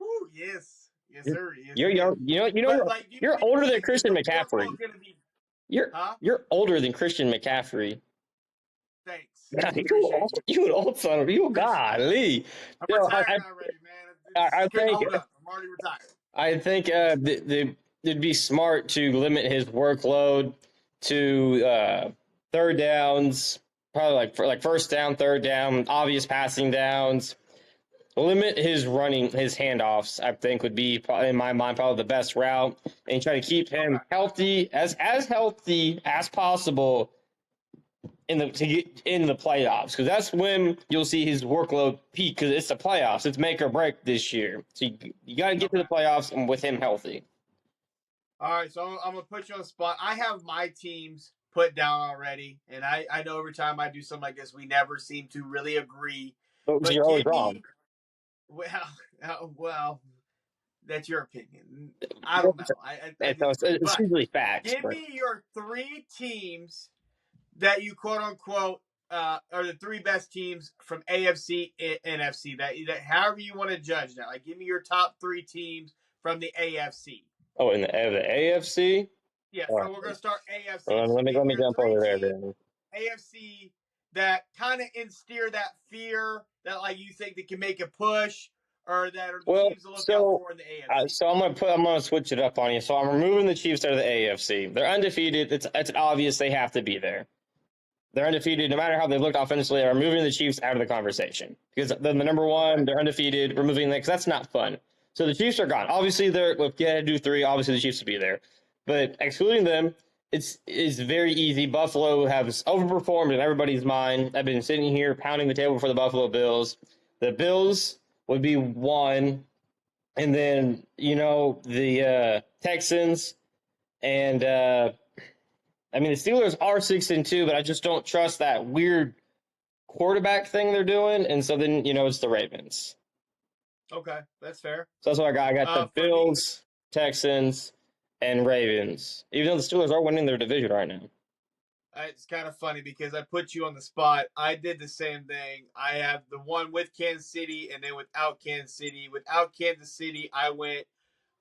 Ooh, yes, sir. Yes, you're young. You're older than Christian McCaffrey. You're older than Christian McCaffrey. Thanks. You an old son of you, golly. I'm retired already, man. I think I'm already retired. I think it'd be smart to limit his workload to third downs, probably like first down, third down, obvious passing downs. Limit his handoffs, I think, would be, in my mind, probably the best route, and try to keep him healthy, as healthy as possible to get in the playoffs, because that's when you'll see his workload peak, because it's the playoffs. It's make or break this year. So you got to get to the playoffs and with him healthy. All right, so I'm going to put you on the spot. I have my teams put down already, and I know every time I do something like this, we never seem to really agree. But you're always wrong. Well, that's your opinion. I don't know. It's usually facts. Give me your 3 teams that you quote unquote are the three best teams from AFC and NFC. That however you want to judge that. Like, give me your top three teams from the AFC. Oh, in the AFC. Yeah, Oh, so we're gonna start AFC. let So me give me your jump three over there, teams then. AFC that kind of instill that fear that like you think they can make a push, or that are the Well, teams to look out for in the AFC. so I'm gonna switch it up on you. So I'm removing the Chiefs out of the AFC. They're undefeated. It's obvious they have to be there. They're undefeated no matter how they look offensively. They're removing the Chiefs out of the conversation because they're the number one. They're undefeated. Removing them because that's not fun. So the Chiefs are gone. Obviously, they're if you had to do three. Obviously, the Chiefs would be there, but excluding them, it's very easy. Buffalo has overperformed in everybody's mind. I've been sitting here pounding the table for the Buffalo Bills. The Bills would be one, and then the Texans and. I mean, the Steelers are 6-2, but I just don't trust that weird quarterback thing they're doing. And so then, it's the Ravens. Okay, that's fair. So that's what I got. I got the Bills, Texans, and Ravens. Even though the Steelers are winning their division right now. It's kind of funny because I put you on the spot. I did the same thing. I have the one with Kansas City and then without Kansas City. Without Kansas City, I went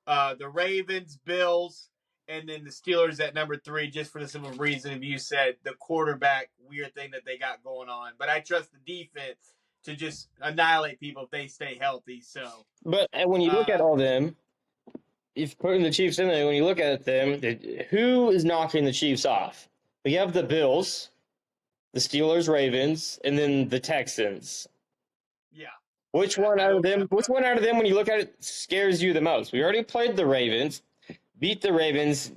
the Ravens, Bills, and then the Steelers at number 3, just for the simple reason of you said the quarterback weird thing that they got going on. But I trust the defense to just annihilate people if they stay healthy. So, but when you look at all them, if putting the Chiefs in there, when you look at them, who is knocking the Chiefs off? We have the Bills, the Steelers, Ravens, and then the Texans. Yeah. Which one out of them? Which one out of them, when you look at it, scares you the most? We already played the Ravens. Beat the Ravens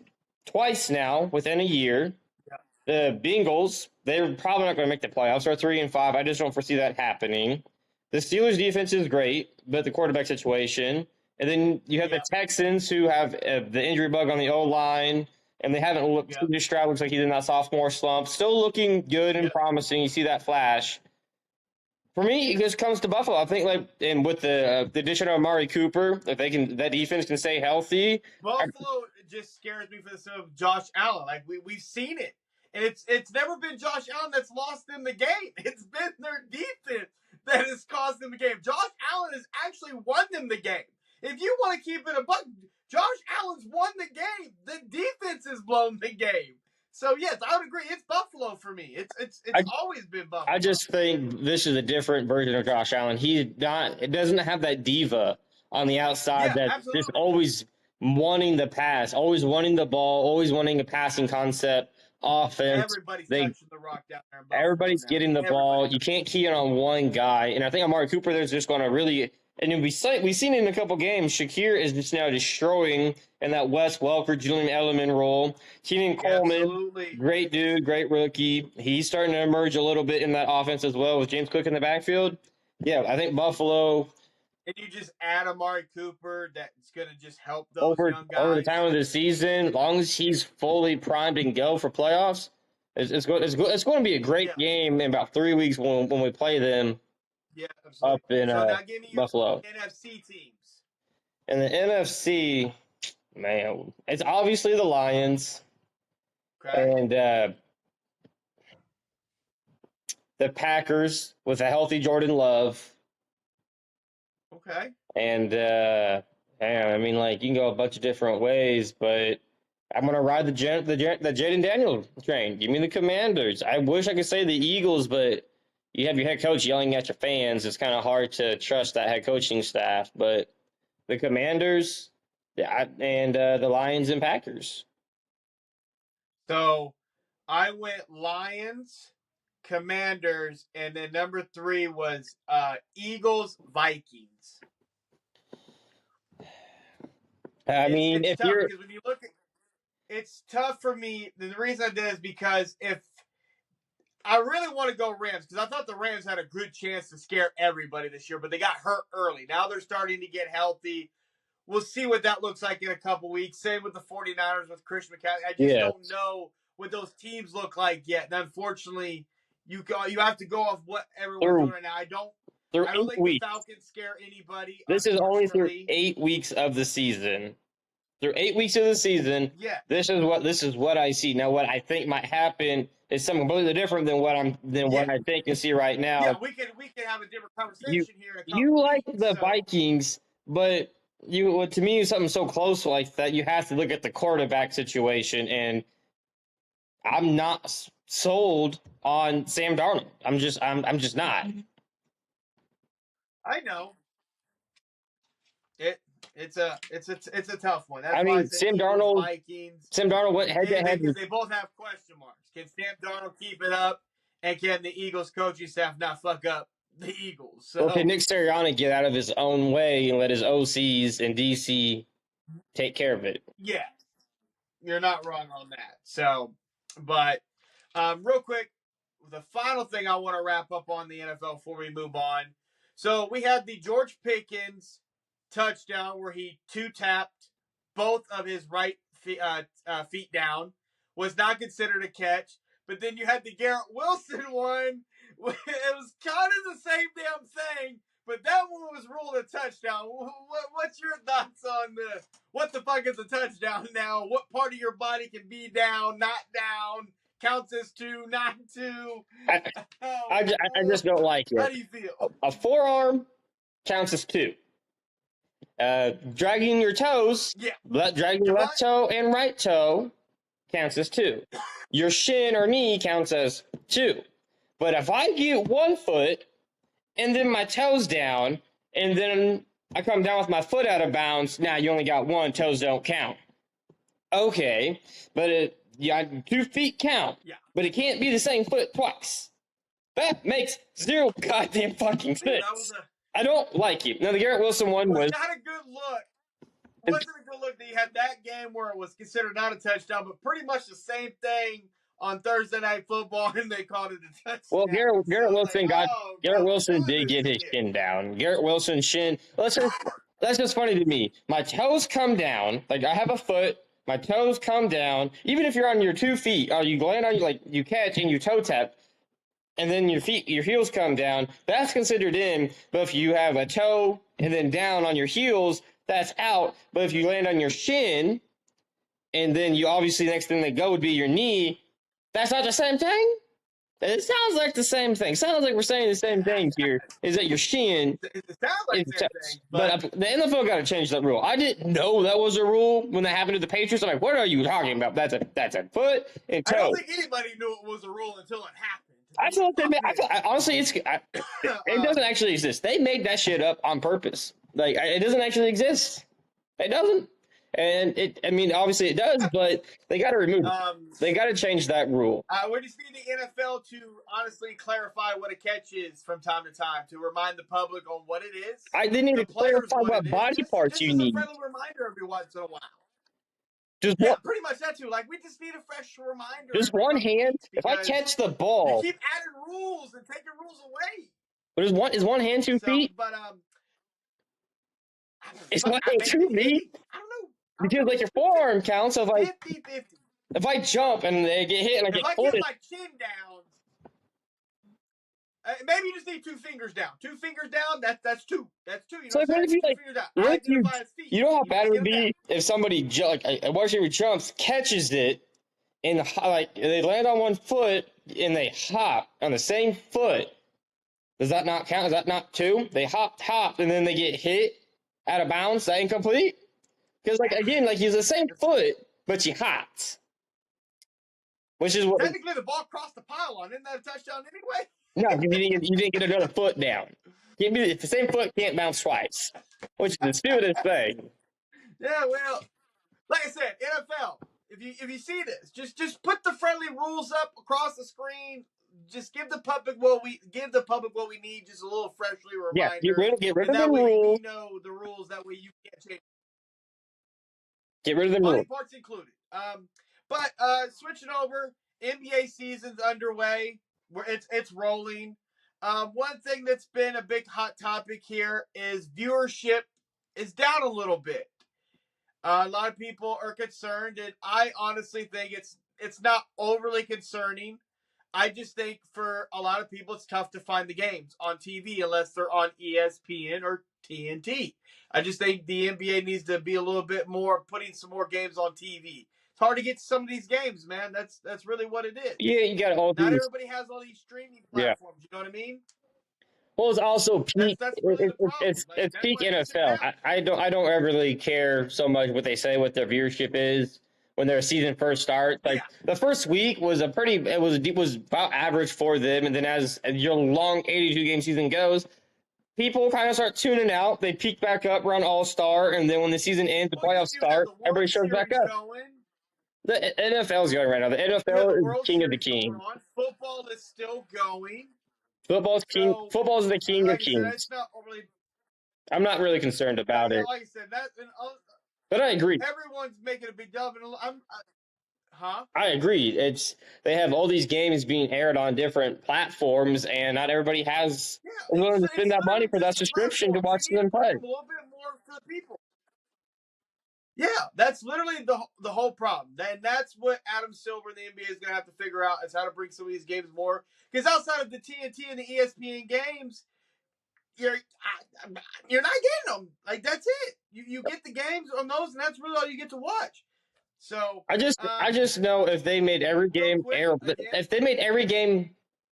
twice now within a year. Yeah. The Bengals, they're probably not going to make the playoffs. They're 3-5. I just don't foresee that happening. The Steelers' defense is great, but the quarterback situation. And then you have the Texans, who have the injury bug on the O-line, and they haven't looked. CJ Stroud looks like he's in that sophomore slump. Still looking good and promising. You see that flash. For me, it just comes to Buffalo. I think, and with the addition of Amari Cooper, if that defense can stay healthy. Buffalo just scares me for the sake of Josh Allen. Like we've seen it, and it's never been Josh Allen that's lost them the game. It's been their defense that has cost them the game. Josh Allen has actually won them the game. If you want to keep it a buck, Josh Allen's won the game. The defense has blown the game. So yes, I would agree. It's Buffalo for me. It's always been Buffalo. I just think this is a different version of Josh Allen. It doesn't have that diva on the outside that's just always wanting the pass, always wanting the ball, always wanting a passing concept offense. Everybody's touching the rock down there. Everybody's getting the ball. You can't key in on one guy. And I think Amari Cooper there's just going to really. And we've seen it in a couple games. Shakir is just now destroying in that Wes Welker, Julian Edelman role. Keenan Coleman, great dude, great rookie. He's starting to emerge a little bit in that offense as well with James Cook in the backfield. Yeah, I think Buffalo. And you just add Amari Cooper, that's going to just help those young guys. Over the time of the season, as long as he's fully primed and go for playoffs, it's going to be a great game in about 3 weeks when we play them. Yeah, absolutely. Up in now give me your Buffalo. NFC teams. And the NFC, man, it's obviously the Lions. Okay. And the Packers with a healthy Jordan Love. Okay. And I mean, you can go a bunch of different ways, but I'm going to ride the Jaden Daniels train. Give me the Commanders. I wish I could say the Eagles, but you have your head coach yelling at your fans. It's kind of hard to trust that head coaching staff. But the Commanders and the Lions and Packers. So I went Lions, Commanders, and then number 3 was Eagles, Vikings. I mean, it's tough because when you look at it's tough for me. The reason I did is because if I really want to go Rams because I thought the Rams had a good chance to scare everybody this year, but they got hurt early. Now they're starting to get healthy. We'll see what that looks like in a couple weeks. Same with the 49ers with Christian McCaffrey. I just don't know what those teams look like yet. And unfortunately, you have to go off what everyone's doing right now. I don't think the Falcons scare anybody. This is only through 8 weeks of the season. Through 8 weeks of the season, this is what I see. Now, what I think might happen is something completely different than what I think and see right now. Yeah, we can have a different conversation here in a couple You like weeks, the Vikings, but to me something so close like that, you have to look at the quarterback situation, and I'm not sold on Sam Darnold. I'm just not. I know it's a tough one. That's why I say Sam Eagles, Darnold. Vikings. Sam Darnold went head to head Because they both have question marks. Can Sam Darnold keep it up? And can the Eagles coaching staff not fuck up the Eagles? So, can Nick Sirianni get out of his own way and let his OCs and DC take care of it? Yeah, you're not wrong on that. So, but real quick, the final thing I want to wrap up on the NFL before we move on. So we had the George Pickens touchdown where he two-tapped both of his right feet down. Was not considered a catch. But then you had the Garrett Wilson one. It was kind of the same damn thing, but that one was ruled a touchdown. What's your thoughts on this? What the fuck is a touchdown now? What part of your body can be down, not down? Counts as two, not two. I just don't like it. How do you feel? A forearm counts as two. Dragging your toes, dragging your left toe and right toe counts as two. Your shin or knee counts as two. But if I get 1 foot and then my toes down and then I come down with my foot out of bounds, now you only got one, toes don't count. Okay, but 2 feet count. Yeah. But it can't be the same foot twice. That makes zero goddamn fucking sense. I don't like it. Now, the Garrett Wilson one was not a good look. It wasn't a good look that you had that game where it was considered not a touchdown, but pretty much the same thing on Thursday Night Football, and they called it a touchdown. Well, Garrett Wilson Garrett Wilson did get his shin down. Garrett Wilson's shin. That's just funny to me. My toes come down. Like, I have a foot. My toes come down. Even if you're on your 2 feet, or you land on, like, you catch and you toe tap, and then your heels come down, that's considered in. But if you have a toe and then down on your heels, that's out. But if you land on your shin, and then you obviously next thing that go would be your knee, that's not the same thing? It sounds like the same thing. Sounds like we're saying the same thing here. Is that your shin? It sounds like the same thing. But the NFL got to change that rule. I didn't know that was a rule when that happened to the Patriots. I'm like, what are you talking about? That's a foot and toe. I don't think anybody knew it was a rule until it happened. Honestly, it doesn't actually exist. They made that shit up on purpose. Like, it doesn't actually exist. It doesn't. And obviously it does, but they got to remove it. They got to change that rule. We just need the NFL to honestly clarify what a catch is from time to time to remind the public on what it is. They need to clarify what body parts you need. Just a friendly reminder every once in a while. Pretty much that too. Like, we just need a fresh reminder. Just one hand. If I catch the ball, you keep adding rules and taking rules away. But is one hand 2 feet? But is one hand 2 feet? I don't know. Because like your forearm counts. So 50-50. If I jump and they get hit and I get pulled, if I get my chin down, maybe you just need 2 fingers down. 2 fingers down. That's two. That's two. You know what I'm saying? You know how bad it would be if somebody a wide receiver jumps, catches it, and they land on 1 foot and they hop on the same foot. Does that not count? Is that not 2? They hopped, and then they get hit out of bounds. That incomplete? Because he's the same foot, but you hopped. Which is what technically the ball crossed the pylon. Isn't that a touchdown anyway? No, you didn't get another foot down. The same foot can't bounce twice, which is the stupidest thing. Yeah, well, like I said, NFL. If you see this, just put the friendly rules up across the screen. Just give the public what we need. Just a little freshly reminder. Yeah, get rid of the rule. We know the rules. That way you can't change. Get rid of the rule. Body parts included. But switching over, NBA season's underway. Where it's rolling. One thing that's been a big hot topic here is viewership is down a little bit. A lot of people are concerned, and I honestly think it's not overly concerning. I just think for a lot of people, it's tough to find the games on TV unless they're on ESPN or TNT. I just think the NBA needs to be a little bit more, putting some more games on TV. it's hard to get to some of these games, man. That's really what it is. Yeah, you got all Not these. everybody has all these streaming Yeah. platforms. You know what I mean? Well, it's also peak. That's really the problem. Like It's that's peak why it makes it NFL. down. I don't ever really care so much what they say, what their viewership is when their season first starts. Yeah. Like the first week was it was about average for them, and then as your long 82 game season goes, people kind of start tuning out. They peak back up around All Star, and then when the season ends, the Well, playoffs you have start, the everybody World shows back Series up. going. The NFL is going right now. The You have NFL the is World king of the Series going king. on. Football is still going. Football's king. So, Football's the king of like I said, kings. it's not overly. I'm not really concerned about Yeah, it, like I said, that and but I agree. everyone's making a big deal. And huh? I agree. It's they have all these games being aired on different platforms, and not everybody is Yeah, willing to spend it's that not money even for that just the subscription to platforms. watch They need them to put play. a little bit more for the people. Yeah, that's literally the whole problem. And that's what Adam Silver and the NBA is going to have to figure out is how to bring some of these games more. Because outside of the TNT and the ESPN games, you're not getting them. Like that's it. You get the games on those, and that's really all you get to watch. So I just know if they made every real game quick air, again, if they made every game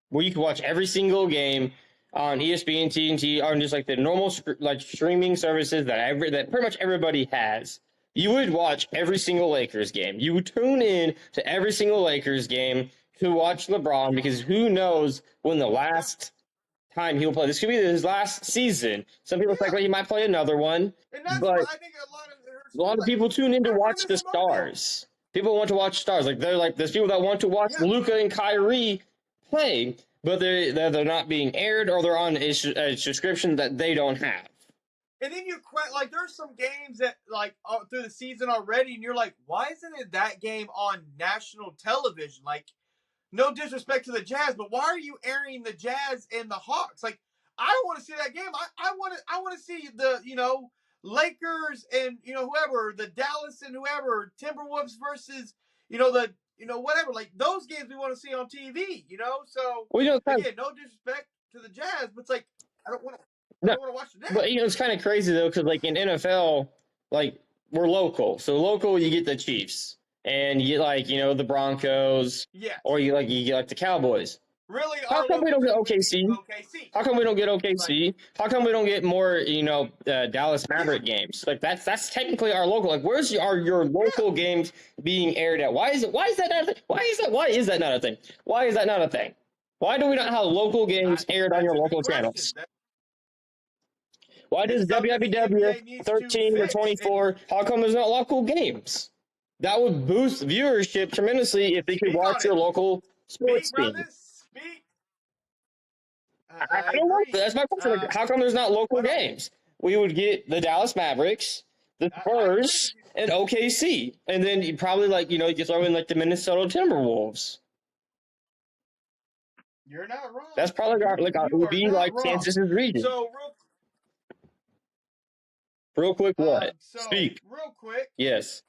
where you could watch every single game on ESPN, TNT, on just like the normal like streaming services that pretty much everybody has, you would watch every single Lakers game. You would tune in to every single Lakers game to watch LeBron because who knows when the last time he'll play. This could be his last season. Some people think he might play another one, and that's but what I think a lot of people tune in to they're watch the missing both of them. stars. People want to watch stars. Like they're like there's people that want to watch Yeah. Luka and Kyrie play, but they're not being aired or they're on a subscription that they don't have. And then you like there's some games that like through the season already, and you're like, why isn't it that game on national television? Like, no disrespect to the Jazz, but why are you airing the Jazz and the Hawks? Like, I don't want to see that game. I want to see the Lakers and whoever, the Dallas and whoever, Timberwolves versus the whatever. Like those games we want to see on TV. So again, no disrespect to the Jazz, but it's like I don't want to. I don't want to watch the Jazz. But it's kind of crazy though, because like in NFL, like we're local, so local you get the Chiefs, and you get like the Broncos, or you get like the Cowboys. Really, how come we don't get OKC? OKC? How come we don't get OKC? How come we don't get more Dallas Maverick games? Like that's technically our local. Like where's your local games being aired at? Why is that not a thing? Why is that not a thing? Why is that not a thing? Why do we not have local games aired on your local channels? Why does WWW 13 or 24? How come there's not local games? That would boost viewership tremendously if they could watch your local sports team. I don't know. That's my question. How come there's not local games? We would get the Dallas Mavericks, the Spurs, and OKC, and then you probably you throw in like the Minnesota Timberwolves. You're not wrong. That's probably it would be like Kansas's region. So real quick, what? Speak. Real quick. Yes.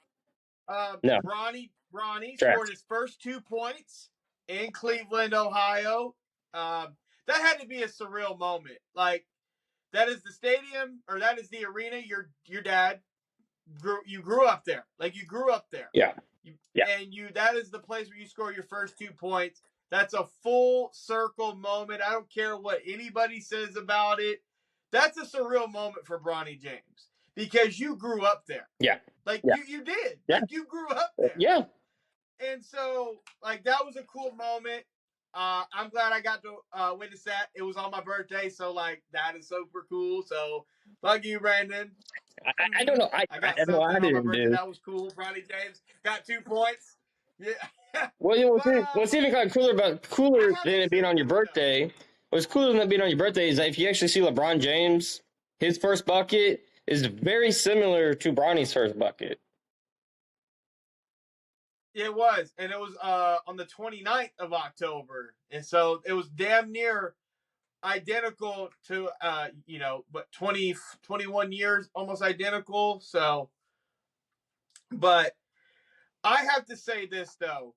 No. Bronny scored his first 2 points in Cleveland, Ohio. That had to be a surreal moment. Like that is the stadium, or that is the arena. Your dad grew up there. Like you grew up there. Yeah. And that is the place where you score your first 2 points. That's a full circle moment. I don't care what anybody says about it. That's a surreal moment for Bronny James because you grew up there. Yeah. Like you did. Yeah. Like you grew up there. Yeah. And so like that was a cool moment. I'm glad I got to witness that. It was on my birthday, so like that is super cool. So fuck you, Brandon. I don't know. I got something on my birthday. That was cool. Bronny James got 2 points. Yeah. Well, what's even kind of cooler than it being on your birthday? What's cooler than it being on your birthday is that if you actually see LeBron James, his first bucket is very similar to Bronny's first bucket. It was, and it was on the 29th of October, and so it was damn near identical to but 21 years, almost identical. So, but I have to say this though.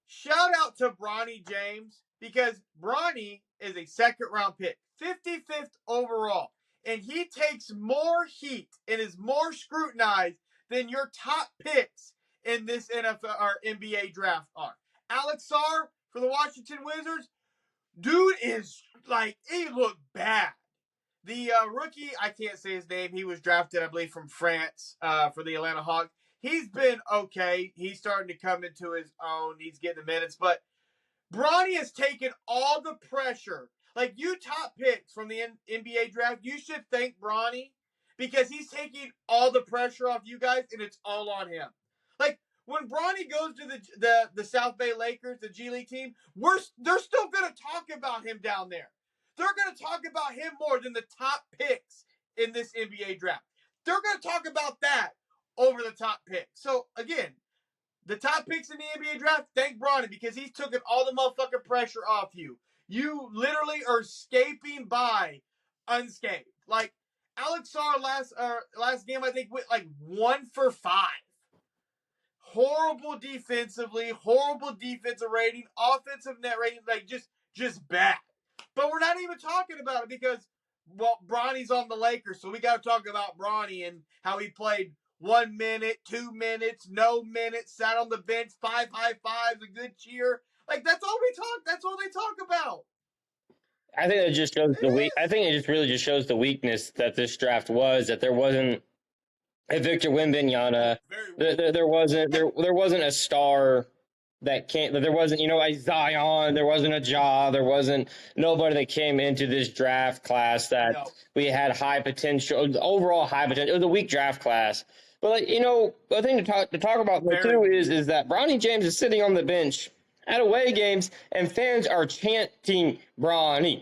Shout out to Bronny James because Bronny is a second round pick, 55th overall, and he takes more heat and is more scrutinized than your top picks in this NFL or NBA draft are. Alex Sarr for the Washington Wizards, dude is like, he looked bad. The rookie, I can't say his name. He was drafted, I believe, from France for the Atlanta Hawks. He's been okay. He's starting to come into his own. He's getting the minutes. But Bronny has taken all the pressure. Like, you top picks from the NBA draft, you should thank Bronny because he's taking all the pressure off you guys, and it's all on him. Like, when Bronny goes to the South Bay Lakers, the G League team, they're still going to talk about him down there. They're going to talk about him more than the top picks in this NBA draft. They're going to talk about that over the top pick. So, again, the top picks in the NBA draft, thank Bronny because he's taken all the motherfucking pressure off you. You literally are escaping by unscathed. Like, Alex Sarr last game, I think, went like 1 for 5. Horrible defensively, horrible defensive rating, offensive net rating, like just bad. But we're not even talking about it because, well, Bronny's on the Lakers, so we got to talk about Bronny and how he played 1 minute, 2 minutes, no minutes, sat on the bench, 5 high fives, a good cheer. Like, that's all they talk about. I think it just shows I think it just really just shows the weakness that this draft was, that there wasn't a Victor Wembanyama. There wasn't a star that there wasn't, a Zion, there wasn't a Ja, there wasn't nobody that came into this draft class that we had high potential, overall high potential. It was a weak draft class. But the thing to talk about too is that Bronny James is sitting on the bench at away games and fans are chanting Bronny.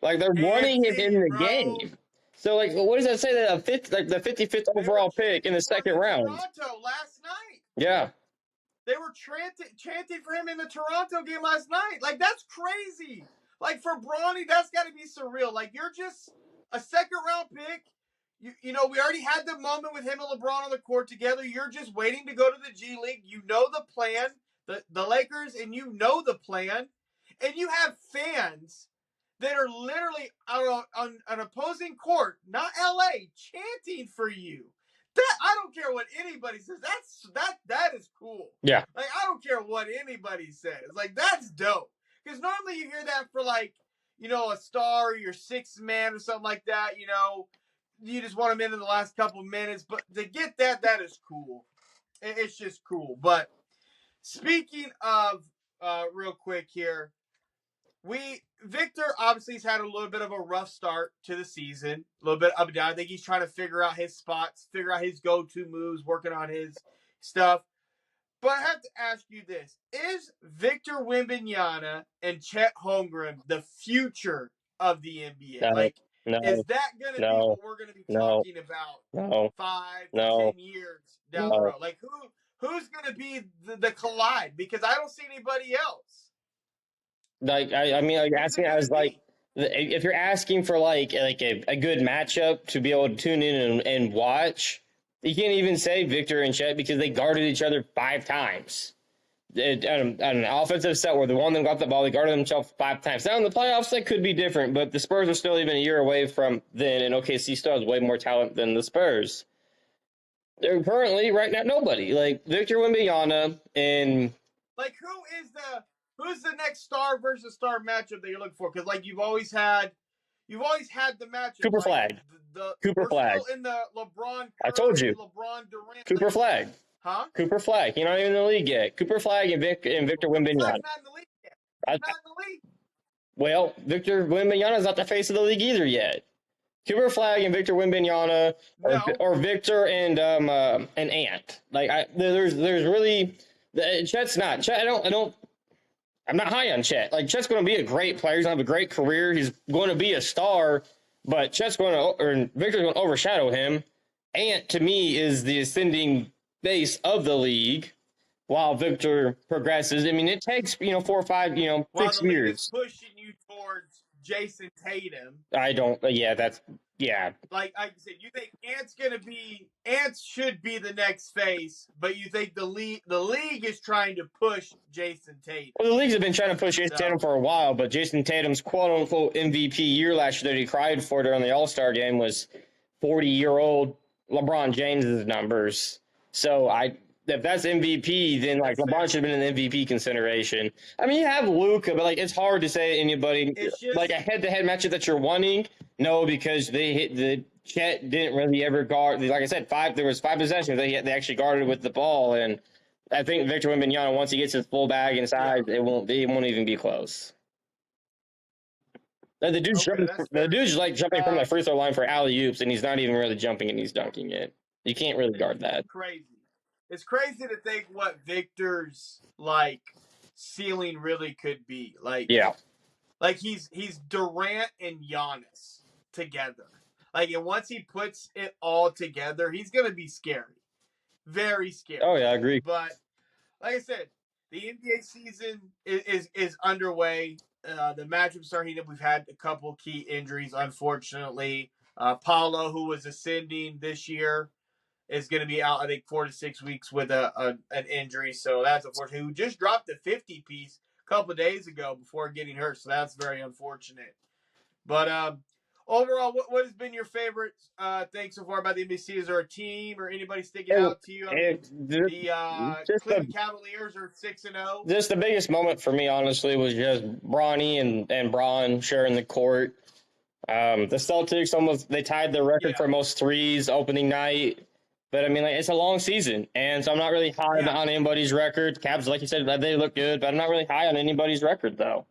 Like they're wanting him in the game. So, like, what does that say? That the 55th overall pick in the second round. Toronto last night. Yeah. They were chanting for him in the Toronto game last night. Like, that's crazy. Like, for Bronny, that's got to be surreal. Like, you're just a second-round pick. We already had the moment with him and LeBron on the court together. You're just waiting to go to the G League. You know the plan, the Lakers, and you know the plan. And you have fans that are literally out on an opposing court, not LA, chanting for you. That, I don't care what anybody says. That is cool. Yeah. Like, I don't care what anybody says. Like, that's dope. Because normally you hear that for, like, a star or your sixth man or something like that. You just want him in the last couple minutes. But to get that is cool. It's just cool. But speaking of, real quick here, Victor obviously has had a little bit of a rough start to the season, a little bit up and down. I think he's trying to figure out his spots, figure out his go-to moves, working on his stuff. But I have to ask you this. Is Victor Wembanyama and Chet Holmgren the future of the NBA? No, is that going to be what we're going to be talking about 5 to 10 years down the road? Like, who's going to be the collide? Because I don't see anybody else. Like, I mean, like asking, I was like, if you're asking for like a good matchup to be able to tune in and watch, you can't even say Victor and Chet because they guarded each other 5 times. At an offensive set where the one of them got the ball, they guarded themselves 5 times. Now in the playoffs, that could be different, but the Spurs are still even a year away from then, and OKC still has way more talent than the Spurs. They're currently, right now, nobody. Like, Victor Wembanyama and... Like, who's the next star versus star matchup that you're looking for? Because, like, you've always had the matchup. Cooper Flag. Cooper Flag. Still in the LeBron Curry, I told you. LeBron Durant. Cooper Flag. Huh? Cooper Flag. You're not even in the league yet. Cooper Flag and Victor Wembanyama. Not in the league yet. Not in the league. Well, Victor Wembanyama is not the face of the league either yet. Cooper Flag and Victor Wembanyama, or Victor and Ant. Like, there's really Chet's not. Chet, I'm not high on Chet. Like, Chet's going to be a great player. He's going to have a great career. He's going to be a star, but Victor's going to overshadow him. Ant, to me, is the ascending base of the league while Victor progresses. I mean, it takes, 4 or 5, 6 years. Pushing you towards Jason Tatum. Like I said, you think Ants should be the next face, but you think the league is trying to push Jason Tatum. Well, the leagues have been trying to push Jason Tatum for a while, but Jason Tatum's quote-unquote MVP year last year that he cried for during the All-Star game was 40-year-old LeBron James's numbers. So if that's MVP, then like That's LeBron fair. should have been an MVP consideration. I mean, you have Luka, but like it's hard to say anybody It's just like a head-to-head matchup that you're wanting. No, because they hit the Chet didn't really ever guard. Like I said, there was 5 possessions they actually guarded with the ball, and I think Victor Wembanyama, once he gets his full bag inside, it won't even be close. The dude's okay, the dude's like jumping from the free throw line for alley oops, and he's not even really jumping, and he's dunking it. You can't really guard that. crazy. It's crazy to think what Victor's like ceiling really could be. Like, Yeah. Like he's Durant and Giannis together. Like, and once he puts it all together, he's gonna be scary, very scary. Oh yeah, I agree. But like I said, the NBA season is underway. The matchups are heated. We've had a couple key injuries, unfortunately. Paulo, who was ascending this year, is going to be out, I think, 4 to 6 weeks with an injury. So that's unfortunate. Who just dropped the 50 piece a couple of days ago before getting hurt. So that's very unfortunate. But overall, what has been your favorite thing so far about the NBC? Is there a team or anybody sticking out to you? I mean, the Cleveland Cavaliers are 6-0. Just the biggest moment for me, honestly, was just Bronny and Braun sharing the court. The Celtics they tied their record for most threes opening night. But I mean, like, it's a long season, and so I'm not really high on anybody's record. Cavs, like you said, they look good, but I'm not really high on anybody's record, though.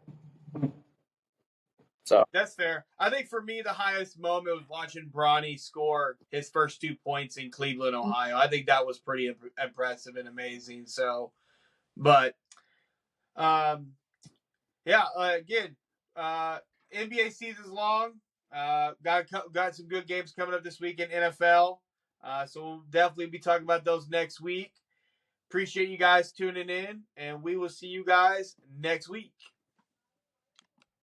So that's fair. I think for me, the highest moment was watching Bronny score his first 2 points in Cleveland, Ohio. I think that was pretty impressive and amazing. So, but yeah, again, NBA season's long. Got some good games coming up this week in NFL. So we'll definitely be talking about those next week. Appreciate you guys tuning in, and we will see you guys next week.